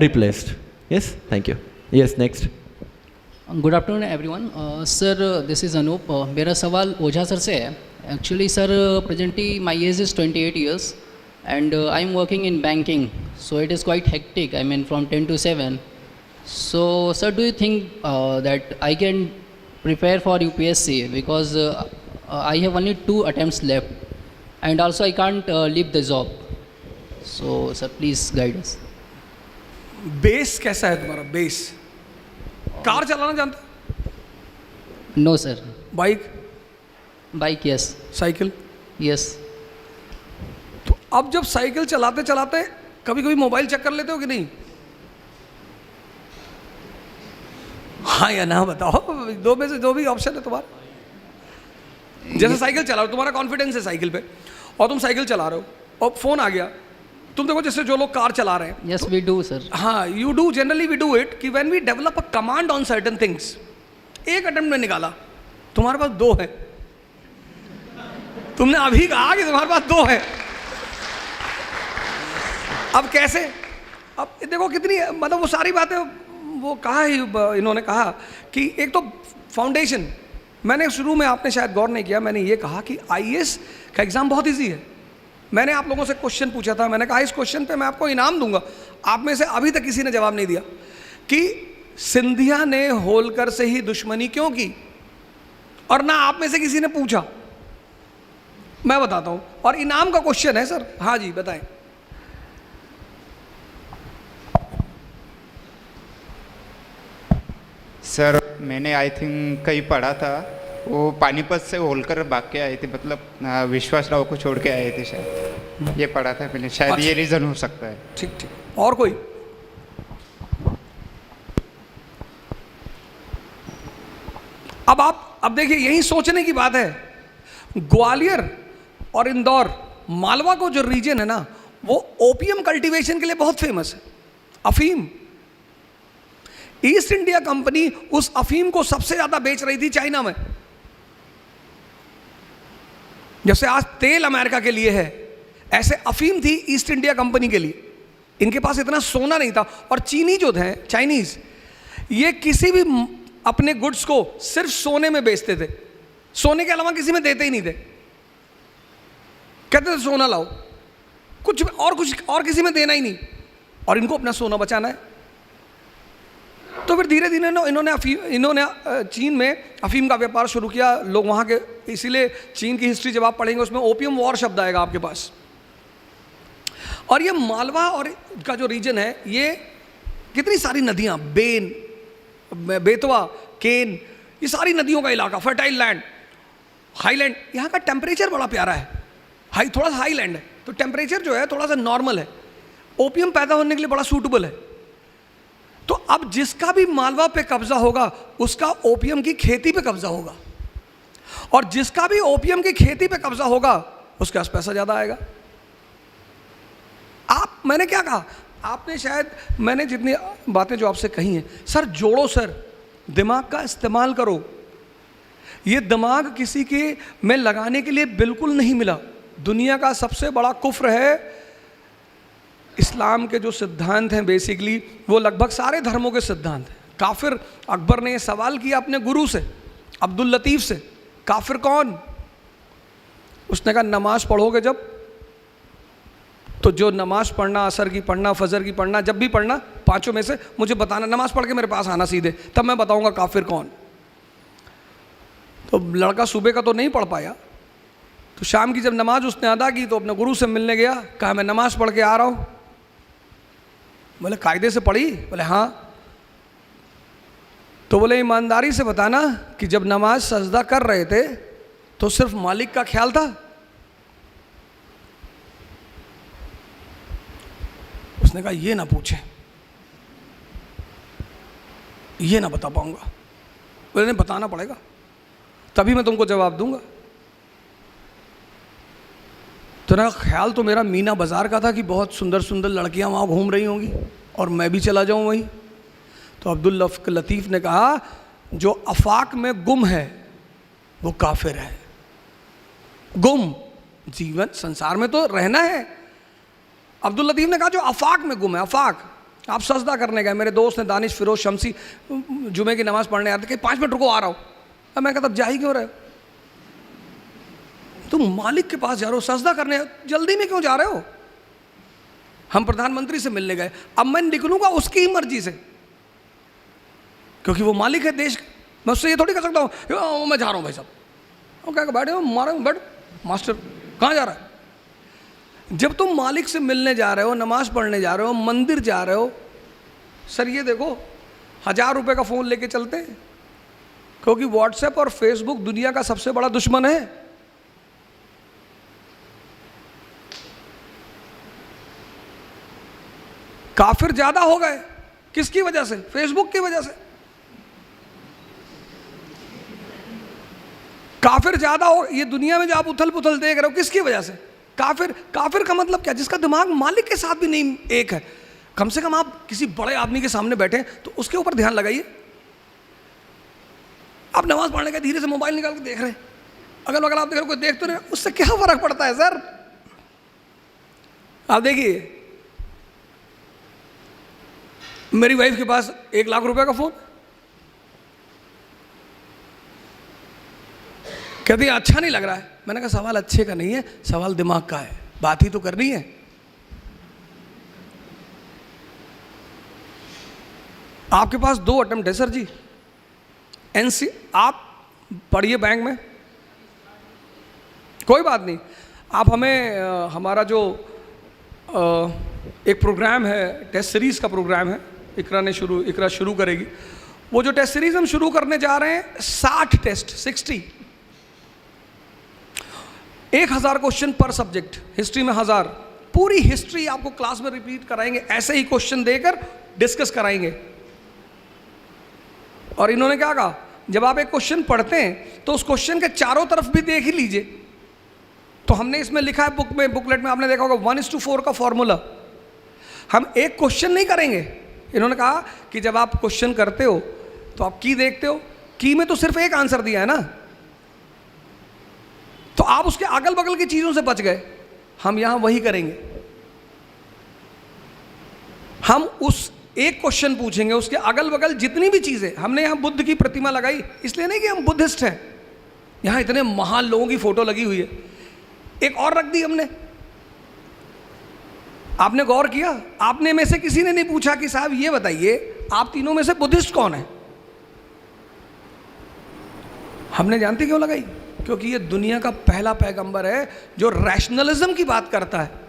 replaced. Yes, thank you. Yes, next. Good afternoon everyone. Sir this is Anup. मेरा सवाल ओझा सर से है. Actually sir presently my age is 28 years and I am working in banking, so it is quite hectic. I mean from 10 to 7. So sir, do you think that I can prepare for UPSC because I have only 2 attempts left and also I can't leave the job. So sir, please guide us. Base कैसा है तुम्हारा? Base car चलाना जानता? No sir. Bike? Bike yes. Cycle? Yes. तो अब जब cycle चलाते चलाते कभी कभी मोबाइल चेक कर लेते हो कि नहीं? हाँ या ना बताओ, दो में से जो भी ऑप्शन है तुम्हारा। जैसे साइकिल चला रहे हो, तुम्हारा कॉन्फिडेंस है साइकिल पे, और तुम साइकिल चला रहे हो और फोन आ गया, तुम देखो जैसे जो लोग कार चला रहे हैं। Yes, we do, sir. हाँ, you do, generally we do it कि when we develop a command on certain things. एक अटेम्प्ट में निकाला, तुम्हारे पास 2 है, तुमने अभी कहा कि तुम्हारे पास 2 है, अब कैसे? अब देखो कितनी, मतलब वो सारी बातें वो कहा ही, इन्होंने कहा कि एक तो फाउंडेशन, मैंने शुरू में, आपने शायद गौर नहीं किया, मैंने ये कहा कि आईएएस का एग्जाम बहुत इजी है। मैंने आप लोगों से क्वेश्चन पूछा था, मैंने कहा इस क्वेश्चन पे मैं आपको इनाम दूंगा, आप में से अभी तक किसी ने जवाब नहीं दिया कि सिंधिया ने होलकर से ही दुश्मनी क्यों की, और ना आप में से किसी ने पूछा। मैं बताता हूं, और इनाम का क्वेश्चन है सर। हाँ जी बताएं। सर मैंने आई थिंक कहीं पढ़ा था, वो पानीपत से होलकर भाग के आए थे, मतलब विश्वास राव को छोड़ के आए थे शायद, ये पढ़ा था मैंने, शायद अच्छा। ये रीज़न हो सकता है। ठीक ठीक, और कोई? अब देखिए, यही सोचने की बात है। ग्वालियर और इंदौर, मालवा को जो रीजन है ना, वो ओपियम कल्टीवेशन के लिए बहुत फेमस है, अफीम। ईस्ट इंडिया कंपनी उस अफीम को सबसे ज्यादा बेच रही थी चाइना में। जैसे आज तेल अमेरिका के लिए है, ऐसे अफीम थी ईस्ट इंडिया कंपनी के लिए। इनके पास इतना सोना नहीं था, और चीनी जो थे, चाइनीज, ये किसी भी अपने गुड्स को सिर्फ सोने में बेचते थे, सोने के अलावा किसी में देते ही नहीं थे। कहते थे सोना लाओ, कुछ और किसी में देना ही नहीं, और इनको अपना सोना बचाना है। तो फिर धीरे धीरे इन्होंने चीन में अफीम का व्यापार शुरू किया। लोग वहाँ के, इसीलिए चीन की हिस्ट्री जब आप पढ़ेंगे उसमें ओपियम वॉर शब्द आएगा आपके पास। और ये मालवा और का जो रीजन है, ये कितनी सारी नदियाँ, बेन, बेतवा, केन, ये सारी नदियों का इलाका, फर्टाइल लैंड, हाईलैंड। यहाँ का टेम्परेचर बड़ा प्यारा है, थोड़ा सा हाई लैंड है, तो टेम्परेचर जो है थोड़ा सा नॉर्मल है, ओपियम पैदा होने के लिए बड़ा सूटेबल है। तो अब जिसका भी मालवा पे कब्जा होगा, उसका ओपियम की खेती पे कब्जा होगा, और जिसका भी ओपियम की खेती पे कब्जा होगा, उसके पास पैसा ज़्यादा आएगा। मैंने क्या कहा, आपने शायद, मैंने जितनी बातें जो आपसे कही हैं, सर जोड़ो, सर दिमाग का इस्तेमाल करो। ये दिमाग किसी के में लगाने के लिए बिल्कुल नहीं मिला। दुनिया का सबसे बड़ा कुफ्र है, इस्लाम के जो सिद्धांत हैं बेसिकली, वो लगभग सारे धर्मों के सिद्धांत हैं। काफिर, अकबर ने सवाल किया अपने गुरु से, अब्दुल लतीफ़ से, काफिर कौन? उसने कहा नमाज पढ़ोगे जब, तो जो नमाज पढ़ना, असर की पढ़ना, फजर की पढ़ना, जब भी पढ़ना, पांचों में से मुझे बताना, नमाज पढ़ के मेरे पास आना सीधे, तब मैं बताऊंगा काफिर कौन। तो लड़का सुबह का तो नहीं पढ़ पाया, तो शाम की जब नमाज उसने अदा की तो अपने गुरु से मिलने गया, कहा मैं नमाज पढ़ के आ रहा हूँ। बोले कायदे से पढ़ी? बोले हाँ। तो बोले ईमानदारी से बताना कि जब नमाज सजदा कर रहे थे तो सिर्फ मालिक का ख्याल था? उसने कहा ये ना पूछे, ये ना बता पाऊंगा। बोले नहीं, बताना पड़ेगा, तभी मैं तुमको जवाब दूंगा। तो ना ख्याल तो मेरा मीना बाजार का था कि बहुत सुंदर सुंदर लड़कियां वहाँ घूम रही होंगी और मैं भी चला जाऊँ वहीं। तो अब्दुल लतीफ़ ने कहा जो अफाक में गुम है वो काफिर है। गुम, जीवन संसार में तो रहना है। अब्दुल लतीफ़ ने कहा जो अफाक में गुम है, अफाक, आप सजदा करने गए, मेरे दोस्त ने दानिश फिरोज शमसी जुमे की नमाज़ पढ़ने आते कि 5 मिनट रुको आ रहा हूँ। अब मैं कहता अब जा ही क्यों रहे हो, तुम मालिक के पास जा रहे हो, सजदा करने, जल्दी में क्यों जा रहे हो? हम प्रधानमंत्री से मिलने गए, अब मैं निकलूंगा उसकी ही मर्जी से, क्योंकि वो मालिक है देश। मैं उससे ये थोड़ी कर सकता हूँ मैं जा रहा हूँ भाई साहब, वो क्या बैठे हो, मारो बैठ, मास्टर कहाँ जा रहा है? जब तुम मालिक से मिलने जा रहे हो, नमाज पढ़ने जा रहे हो, मंदिर जा रहे हो, सर ये देखो 1000 रुपये का फ़ोन लेके चलते हैं, क्योंकि व्हाट्सएप और फेसबुक दुनिया का सबसे बड़ा दुश्मन है। काफिर ज्यादा हो गए, किसकी वजह से? फेसबुक की वजह से। काफिर ज्यादा हो, ये दुनिया में जो आप उथल पुथल देख रहे हो किसकी वजह से? काफिर। काफिर का मतलब क्या? जिसका दिमाग मालिक के साथ भी नहीं एक है। कम से कम आप किसी बड़े आदमी के सामने बैठे तो उसके ऊपर ध्यान लगाइए। आप नमाज पढ़ने का धीरे से मोबाइल निकाल के देख रहे हैं, अगल बगल आप देख रहे हो, कोई देख तो नहीं, उससे क्या फर्क पड़ता है सर? आप देखिए, मेरी वाइफ के पास 1 लाख रुपए का फोन, कहती है अच्छा नहीं लग रहा है। मैंने कहा सवाल अच्छे का नहीं है, सवाल दिमाग का है, बात ही तो करनी है। आपके पास 2 अटेम्प्ट है सर जी, एनसी आप पढ़िए बैंक में, कोई बात नहीं। आप हमें हमारा जो एक प्रोग्राम है, टेस्ट सीरीज़ का प्रोग्राम है, इकरा शुरू करेगी। वो जो टेस्ट सीरीज़ हम शुरू करने जा रहे हैं, 60 टेस्ट, 60, 1000 क्वेश्चन पर सब्जेक्ट। हिस्ट्री में 1000, पूरी हिस्ट्री आपको क्लास में रिपीट कराएंगे, ऐसे ही क्वेश्चन देकर डिस्कस कराएंगे। और इन्होंने क्या कहा, जब आप एक क्वेश्चन पढ़ते हैं तो उस क्वेश्चन के चारों तरफ भी देख ही लीजिए। तो हमने इसमें लिखा है बुक में, बुकलेट में आपने देखा होगा 1:4 का फॉर्मूला। हम एक क्वेश्चन नहीं करेंगे। इन्होंने कहा कि जब आप क्वेश्चन करते हो तो आप की देखते हो, की में तो सिर्फ एक आंसर दिया है ना, तो आप उसके अगल बगल की चीजों से बच गए। हम यहां वही करेंगे, हम उस एक क्वेश्चन पूछेंगे, उसके अगल बगल जितनी भी चीजें। हमने यहां बुद्ध की प्रतिमा लगाई इसलिए नहीं कि हम बुद्धिस्ट हैं, यहां इतने महान लोगों की फोटो लगी हुई है। एक और रख दी हमने। आपने गौर किया, आपने में से किसी ने नहीं पूछा कि साहब ये बताइए आप तीनों में से बुद्धिस्ट कौन है? हमने जानते क्यों लगाई? क्योंकि ये दुनिया का पहला पैगंबर है जो रैशनलिज्म की बात करता है।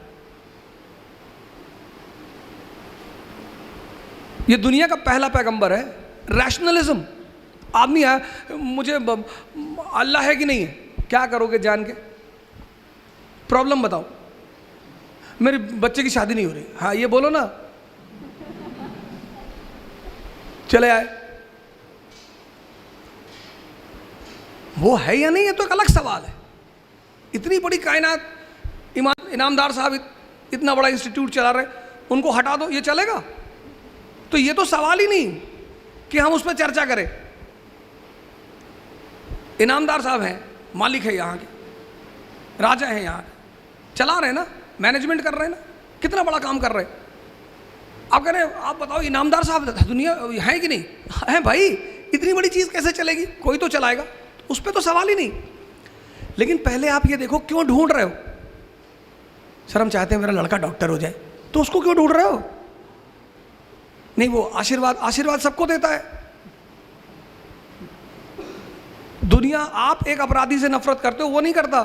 ये दुनिया का पहला पैगंबर है, रैशनलिज्म। आदमी है, मुझे अल्लाह है कि नहीं है, क्या करोगे जान के? प्रॉब्लम बताओ, मेरे बच्चे की शादी नहीं हो रही, हाँ ये बोलो ना, चले आए। वो है या नहीं, ये तो एक अलग सवाल है। इतनी बड़ी कायनात, इनामदार साहब इतना बड़ा इंस्टीट्यूट चला रहे, उनको हटा दो, ये चलेगा? तो ये तो सवाल ही नहीं कि हम उस पर चर्चा करें। इनामदार साहब हैं, मालिक है यहाँ के, राजा हैं यहाँ के, चला रहे ना, मैनेजमेंट कर रहे हैं ना, कितना बड़ा काम कर रहे हैं। आप कह रहे हैं, आप बताओ इनामदार साहब दुनिया है कि नहीं है? भाई इतनी बड़ी चीज़ कैसे चलेगी? कोई तो चलाएगा, उस पर तो सवाल ही नहीं। लेकिन पहले आप ये देखो, क्यों ढूंढ रहे हो? सर हम चाहते हैं मेरा लड़का डॉक्टर हो जाए, तो उसको क्यों ढूंढ रहे हो? नहीं, वो आशीर्वाद सबको देता है। दुनिया, आप एक अपराधी से नफरत करते हो, वो नहीं करता,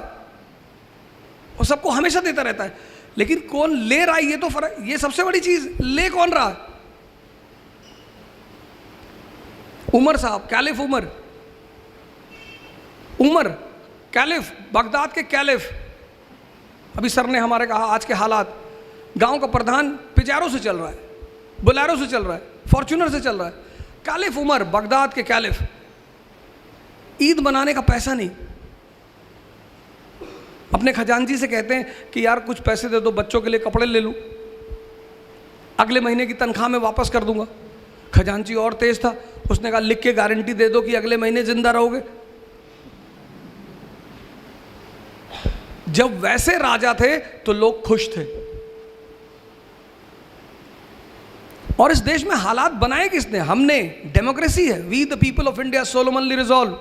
वो सबको हमेशा देता रहता है। लेकिन कौन ले रहा है, ये तो फर्क, ये सबसे बड़ी चीज, ले कौन रहा है? उमर साहब, कैलिफ उमर कैलिफ, बगदाद के कैलिफ। अभी सर ने हमारे कहा आज के हालात, गांव का प्रधान पिजारो से चल रहा है, बोलेरो से चल रहा है, फॉर्च्यूनर से चल रहा है। कैलिफ उमर, बगदाद के कैलिफ। ईद मनाने का पैसा नहीं, अपने खजांची से कहते हैं कि यार कुछ पैसे दे दो, बच्चों के लिए कपड़े ले लूं, अगले महीने की तनख्वाह में वापस कर दूंगा। खजांची और तेज था, उसने कहा लिख के गारंटी दे दो कि अगले महीने जिंदा रहोगे। जब वैसे राजा थे तो लोग खुश थे। और इस देश में हालात बनाए किसने? हमने। डेमोक्रेसी है, we the people of India solemnly resolve.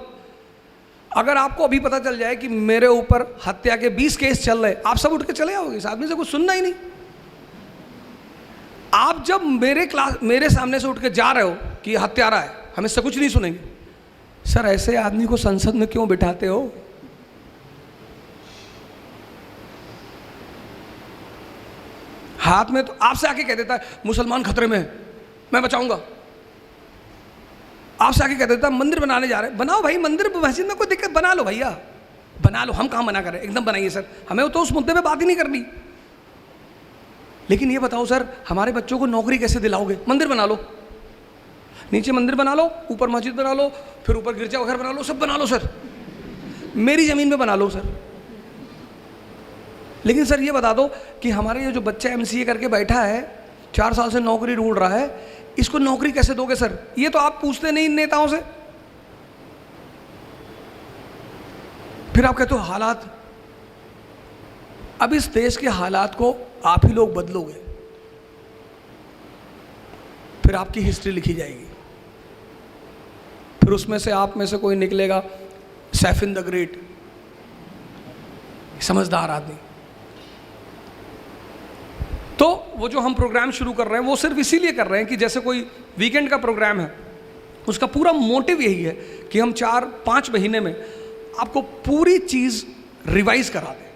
अगर आपको अभी पता चल जाए कि मेरे ऊपर हत्या के 20 केस चल रहे, आप सब उठ के चले आओगे, इस आदमी से कुछ सुनना ही नहीं। आप जब मेरे सामने से उठ के जा रहे हो कि हत्यारा है, हम इससे कुछ नहीं सुनेंगे। सर ऐसे आदमी को संसद में क्यों बिठाते हो? हाथ में तो आपसे आके कह देता है मुसलमान खतरे में है, मैं बचाऊंगा। आपसे आके कह देता है मंदिर बनाने जा रहे हैं, बनाओ भाई मंदिर, मस्जिद में कोई दिक्कत, बना लो भैया, बना लो, हम कहाँ मना कर रहे हैं, एकदम बनाइए सर, हमें तो उस मुद्दे पे बात ही नहीं करनी। लेकिन ये बताओ सर, हमारे बच्चों को नौकरी कैसे दिलाओगे? मंदिर बना लो, नीचे मंदिर बना लो, ऊपर मस्जिद बना लो, फिर ऊपर गिरजाघर बना लो, सब बना लो सर, मेरी ज़मीन पे बना लो सर। लेकिन सर ये बता दो कि हमारे ये जो बच्चा MCA करके बैठा है, 4 साल से नौकरी ढूंढ रहा है, इसको नौकरी कैसे दोगे सर? ये तो आप पूछते नहीं इन नेताओं से। फिर आप कहते हो हालात। अब इस देश के हालात को आप ही लोग बदलोगे, फिर आपकी हिस्ट्री लिखी जाएगी, फिर उसमें से आप में से कोई निकलेगा सैफिन द ग्रेट, समझदार आदमी। तो वो जो हम प्रोग्राम शुरू कर रहे हैं वो सिर्फ इसीलिए कर रहे हैं कि जैसे कोई वीकेंड का प्रोग्राम है, उसका पूरा मोटिव यही है कि हम 4-5 महीने में आपको पूरी चीज़ रिवाइज करा दें,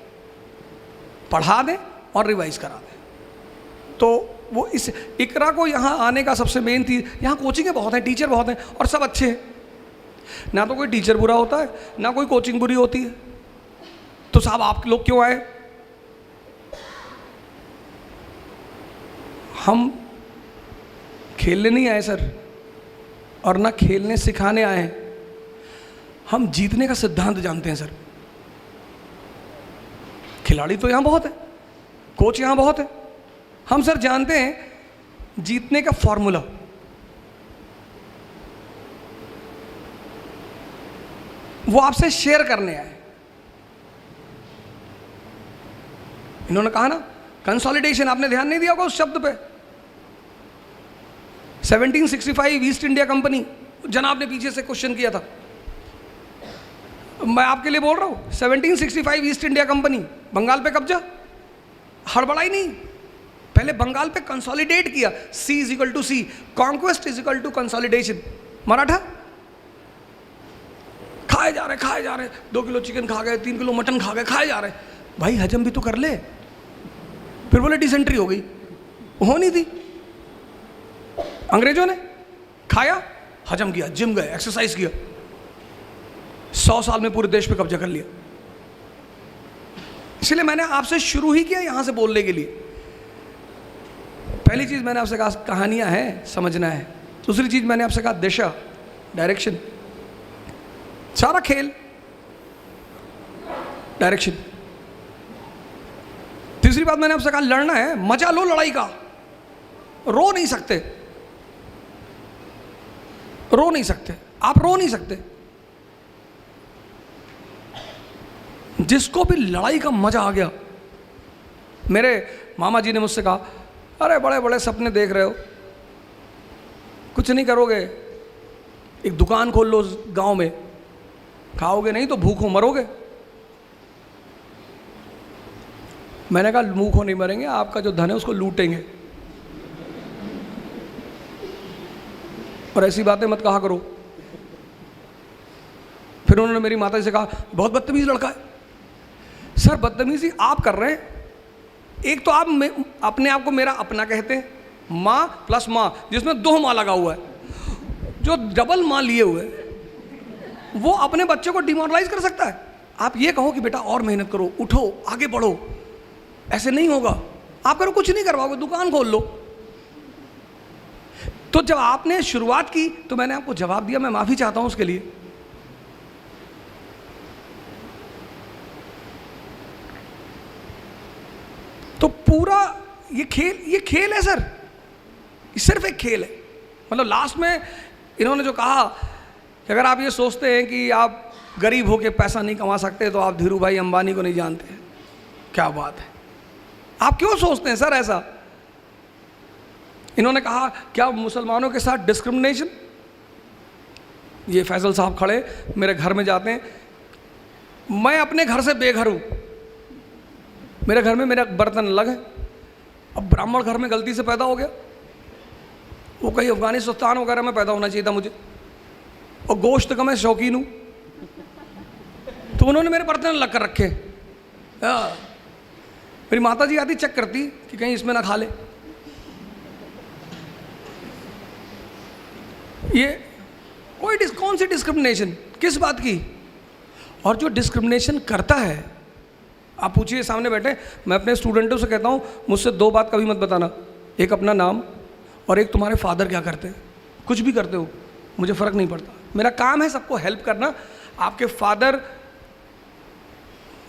पढ़ा दें और रिवाइज करा दें। तो वो इस इकरा को यहाँ आने का सबसे मेन थी, यहाँ कोचिंगें बहुत हैं, टीचर बहुत हैं और सब अच्छे हैं। ना तो कोई टीचर बुरा होता है, ना कोई कोचिंग बुरी होती है। तो साहब आप लोग क्यों आए? हम खेलने नहीं आए सर, और ना खेलने सिखाने आए हैं। हम जीतने का सिद्धांत जानते हैं सर। खिलाड़ी तो यहाँ बहुत है, कोच यहाँ बहुत है, हम सर जानते हैं जीतने का फॉर्मूला। वो आपसे शेयर करने आए। इन्होंने कहा ना कंसोलिडेशन, आपने ध्यान नहीं दिया होगा उस शब्द पे। 1765 ईस्ट इंडिया कंपनी, जनाब ने पीछे से क्वेश्चन किया था, मैं आपके लिए बोल रहा हूं। 1765 ईस्ट इंडिया कंपनी, बंगाल पे कब्जा, हड़बड़ाई नहीं, पहले बंगाल पे कंसोलिडेट किया। C = C, conquest = consolidation. Maratha खाए जा रहे 2 किलो चिकन खा गए, 3 किलो मटन खा गए, खाए जा रहे। भाई हजम भी तो कर ले। फिर बोले डिसेंट्री हो गई, होनी थी। अंग्रेजों ने खाया, हजम किया, जिम गए, एक्सरसाइज किया, 100 साल में पूरे देश पे कब्जा कर लिया। इसलिए मैंने आपसे शुरू ही किया यहां से बोलने के लिए। पहली चीज मैंने आपसे कहा कहानियां हैं, समझना है। दूसरी चीज मैंने आपसे कहा दिशा, डायरेक्शन, सारा खेल डायरेक्शन। तीसरी बात मैंने आपसे कहा लड़ना है, मजा लो लड़ाई का, रो नहीं सकते, रो नहीं सकते, आप रो नहीं सकते। जिसको भी लड़ाई का मजा आ गया, मेरे मामा जी ने मुझसे कहा, अरे बड़े बड़े सपने देख रहे हो, कुछ नहीं करोगे, एक दुकान खोल लो गांव में, खाओगे नहीं तो भूखों मरोगे। मैंने कहा भूखों नहीं मरेंगे, आपका जो धन है उसको लूटेंगे, और ऐसी बातें मत कहा करो। फिर उन्होंने मेरी माता जी से कहा बहुत बदतमीज लड़का है। सर बदतमीजी आप कर रहे हैं। एक तो आप अपने आप को मेरा अपना कहते हैं, माँ प्लस माँ, जिसमें 2 माँ लगा हुआ है, जो डबल माँ लिए हुए वो अपने बच्चे को डिमोरलाइज कर सकता है। आप ये कहो कि बेटा और मेहनत करो, उठो, आगे बढ़ो, ऐसे नहीं होगा। आप करो कुछ नहीं करवाओगे, दुकान खोल लो। तो जब आपने शुरुआत की तो मैंने आपको जवाब दिया, मैं माफी चाहता हूं उसके लिए। तो पूरा ये खेल है सर, ये सिर्फ एक खेल है। मतलब लास्ट में इन्होंने जो कहा कि अगर आप ये सोचते हैं कि आप गरीब होके पैसा नहीं कमा सकते तो आप धीरू भाई अंबानी को नहीं जानते। क्या बात है, आप क्यों सोचते हैं सर ऐसा? इन्होंने कहा क्या मुसलमानों के साथ डिस्क्रिमिनेशन? ये फैसल साहब खड़े मेरे घर में जाते हैं, मैं अपने घर से बेघर हूँ, मेरे घर में मेरा बर्तन अलग है। अब ब्राह्मण घर में गलती से पैदा हो गया, वो कहीं अफगानिस्तान वगैरह में पैदा होना चाहिए था मुझे, और गोश्त का मैं शौकीन हूँ, तो उन्होंने मेरे बर्तन अलग कर रखे। मेरी माता जी आती चेक करती कि कहीं इसमें ना खा ले। ये कौन सी डिस्क्रिमिनेशन, किस बात की? और जो डिस्क्रिमिनेशन करता है आप पूछिए, सामने बैठे, मैं अपने स्टूडेंटों से कहता हूँ मुझसे 2 बात कभी मत बताना, एक अपना नाम और एक तुम्हारे फादर क्या करते हैं। कुछ भी करते हो मुझे फ़र्क नहीं पड़ता, मेरा काम है सबको हेल्प करना। आपके फादर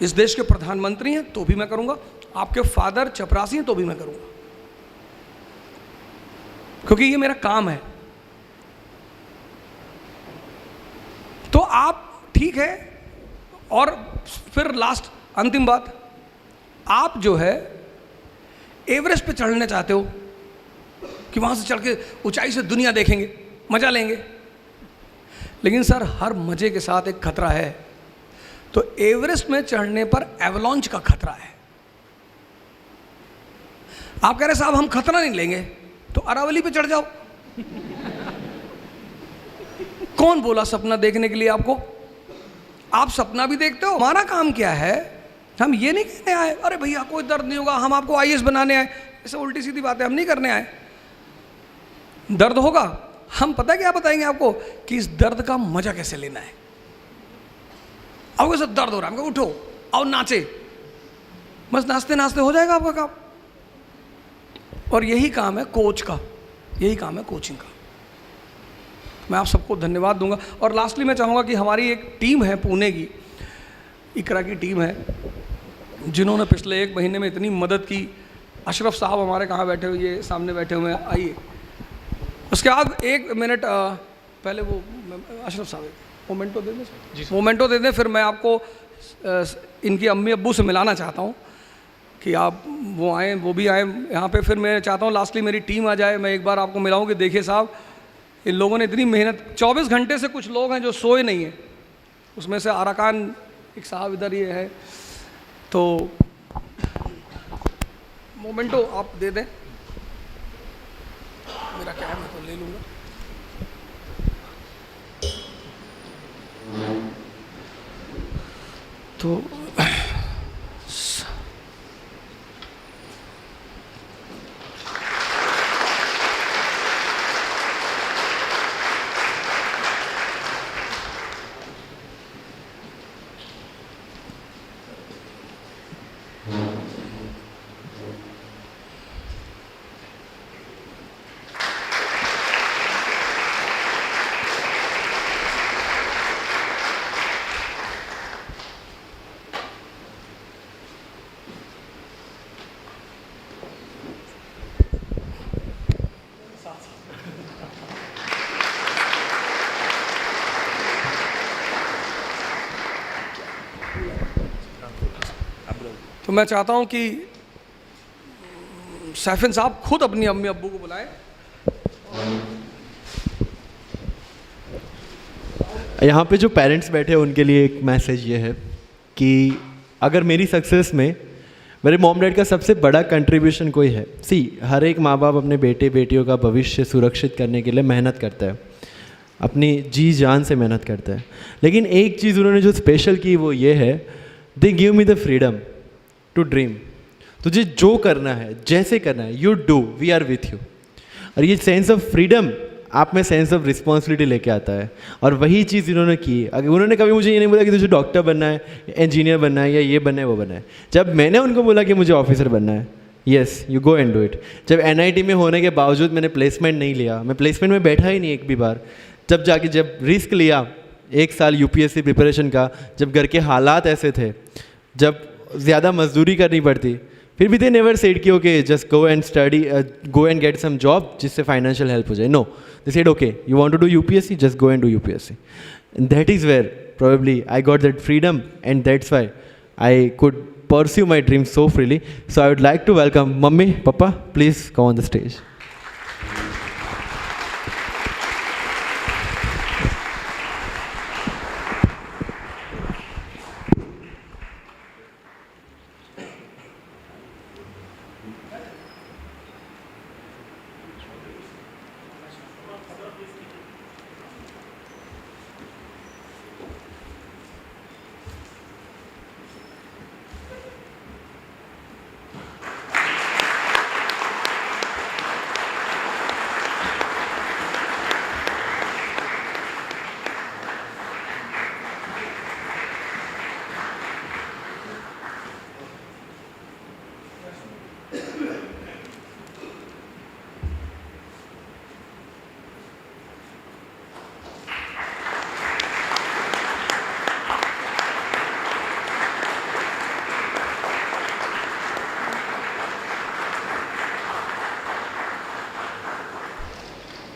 इस देश के प्रधानमंत्री हैं तो भी मैं करूँगा, आपके फादर चपरासी हैं तो भी मैं करूँगा, क्योंकि ये मेरा काम है। तो आप ठीक है। और फिर लास्ट अंतिम बात, आप जो है एवरेस्ट पे चढ़ने चाहते हो कि वहाँ से चढ़ के ऊंचाई से दुनिया देखेंगे, मज़ा लेंगे, लेकिन सर हर मज़े के साथ एक खतरा है। तो एवरेस्ट में चढ़ने पर एवलॉन्च का खतरा है। आप कह रहे साहब हम खतरा नहीं लेंगे, तो अरावली पे चढ़ जाओ। कौन बोला सपना देखने के लिए आपको? आप सपना भी देखते हो। हमारा काम क्या है, हम ये नहीं कहने आए अरे भैया कोई दर्द नहीं होगा, हम आपको आईएएस बनाने आए, ऐसे उल्टी सीधी बातें हम नहीं करने आए। दर्द होगा, हम पता है क्या बताएंगे आपको कि इस दर्द का मजा कैसे लेना है। आपको ऐसा दर्द हो रहा है, हमको उठो और नाचे, बस नाचते नाचते हो जाएगा आपका काम। और यही काम है कोच का, यही काम है कोचिंग का। मैं आप सबको धन्यवाद दूंगा। और लास्टली मैं चाहूँगा कि हमारी एक टीम है पुणे की, इकरा की टीम है, जिन्होंने पिछले 1 महीने में इतनी मदद की। अशरफ साहब हमारे कहाँ बैठे हुए, ये सामने बैठे हुए हैं, आइए। उसके बाद 1 मिनट पहले वो अशरफ साहब मोमेंटो दे दें, मोमेंटो दे दें, फिर मैं आपको इनकी अम्मी अब्बू से मिलाना चाहता हूँ कि आप वो आएँ, वो भी आएँ यहाँ पे। फिर मैं चाहता हूँ लास्टली मेरी टीम आ जाए, मैं एक बार आपको मिलाऊँ कि देखिए साहब इन लोगों ने इतनी मेहनत, 24 घंटे से कुछ लोग हैं जो सोए नहीं हैं, उसमें से आराकान एक साहब इधर ये है। तो मोमेंटो आप दे दें, मेरा क्या है मैं तो ले लूँगा। तो तो मैं चाहता हूं कि सैफिन साहब खुद अपनी अम्मी अब्बू को बुलाएं। यहाँ पे जो पेरेंट्स बैठे हैं उनके लिए एक मैसेज ये है कि अगर मेरी सक्सेस में मेरे मॉम डैड का सबसे बड़ा कंट्रीब्यूशन कोई है, हर एक माँ बाप अपने बेटे बेटियों का भविष्य सुरक्षित करने के लिए मेहनत करता है, अपनी जी जान से मेहनत करता है। लेकिन एक चीज़ उन्होंने जो स्पेशल की वो ये है, they give me the freedom to dream. तुझे जो करना है, जैसे करना है, you do, we are with you. और ये सेंस ऑफ फ्रीडम आप में सेंस ऑफ रिस्पॉन्सिबिलिटी लेके आता है, और वही चीज़ इन्होंने की। अगर उन्होंने कभी मुझे ये नहीं बोला कि तुझे डॉक्टर बनना है, इंजीनियर बनना है, या ये बनना है वो बनना है। जब मैंने उनको बोला कि मुझे ऑफिसर बनना है, yes you go and do it. जब NIT में होने के बावजूद मैंने प्लेसमेंट नहीं लिया, मैं प्लेसमेंट में बैठा ही नहीं एक भी बार, जब रिस्क लिया 1 साल UPSC प्रिपरेशन का, जब घर के हालात ऐसे थे, जब ज़्यादा मजदूरी करनी पड़ती, फिर भी दे नेवर सेड कि okay just go and study, go and get some job जिससे फाइनेंशियल हेल्प हो जाए। No, they said okay you want to do UPSC, just go and do UPSC। And that is where probably I got that freedom, and that's why I could pursue my dreams so freely. So I would like to welcome Mummy, Papa, please come on the stage.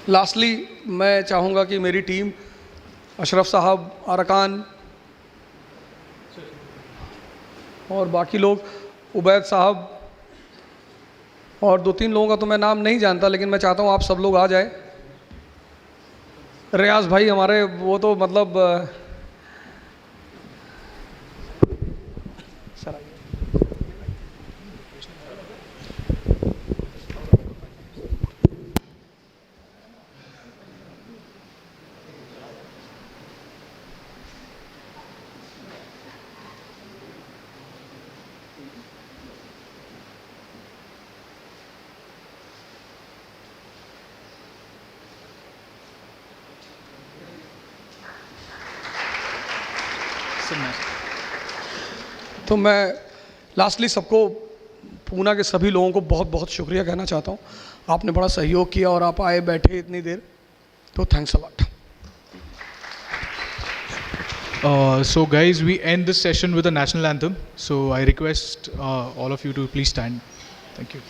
Lastly मैं चाहूँगा कि मेरी team Ashraf साहब, अरकान और बाकी लोग, उबैद साहब और 2-3 लोगों का तो मैं नाम नहीं जानता, लेकिन मैं चाहता हूँ आप सब लोग आ जाए। रियाज भाई हमारे, वो तो मतलब सर आइए। तो मैं लास्टली सबको, पूना के सभी लोगों को बहुत बहुत शुक्रिया कहना चाहता हूँ। आपने बड़ा सहयोग किया और आप आए बैठे इतनी देर, तो thanks a lot. So guys, we end this session with a national anthem. So I request all of you to please stand. Thank you.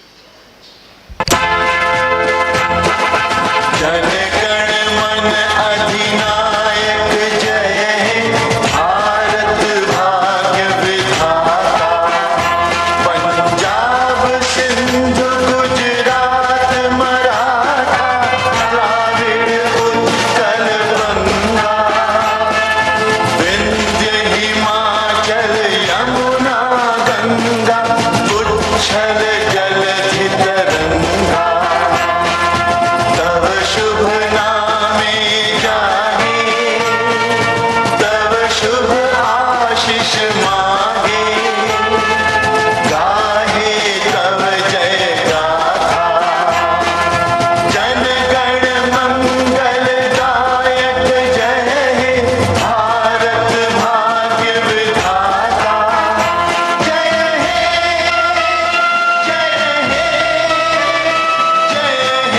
Jana Gana मन अधिनायक जय हे, भारत भाग्य विधाता। पंजाब सिंधु गुजरात मराठा, द्राविड़ उत्कल बंगा। विंध्य हिमाचल यमुना गंगा, उच्छल जलधि तरंगा। तव शुभ नामे जागे, तव शुभ आशीष मांगे। गाहे तव जय गाथा, जन गण मंगल दायक जय हे, भारत भाग्य विधाता। जय हे, जय हे, जय हे,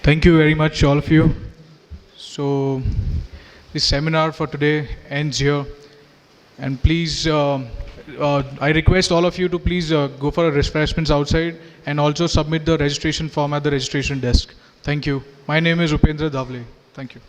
Thank you very much, all of you. So, this seminar for today ends here. And please, I request all of you to please go for refreshments outside and also submit the registration form at the registration desk. Thank you. My name is Upendra Davle. Thank you.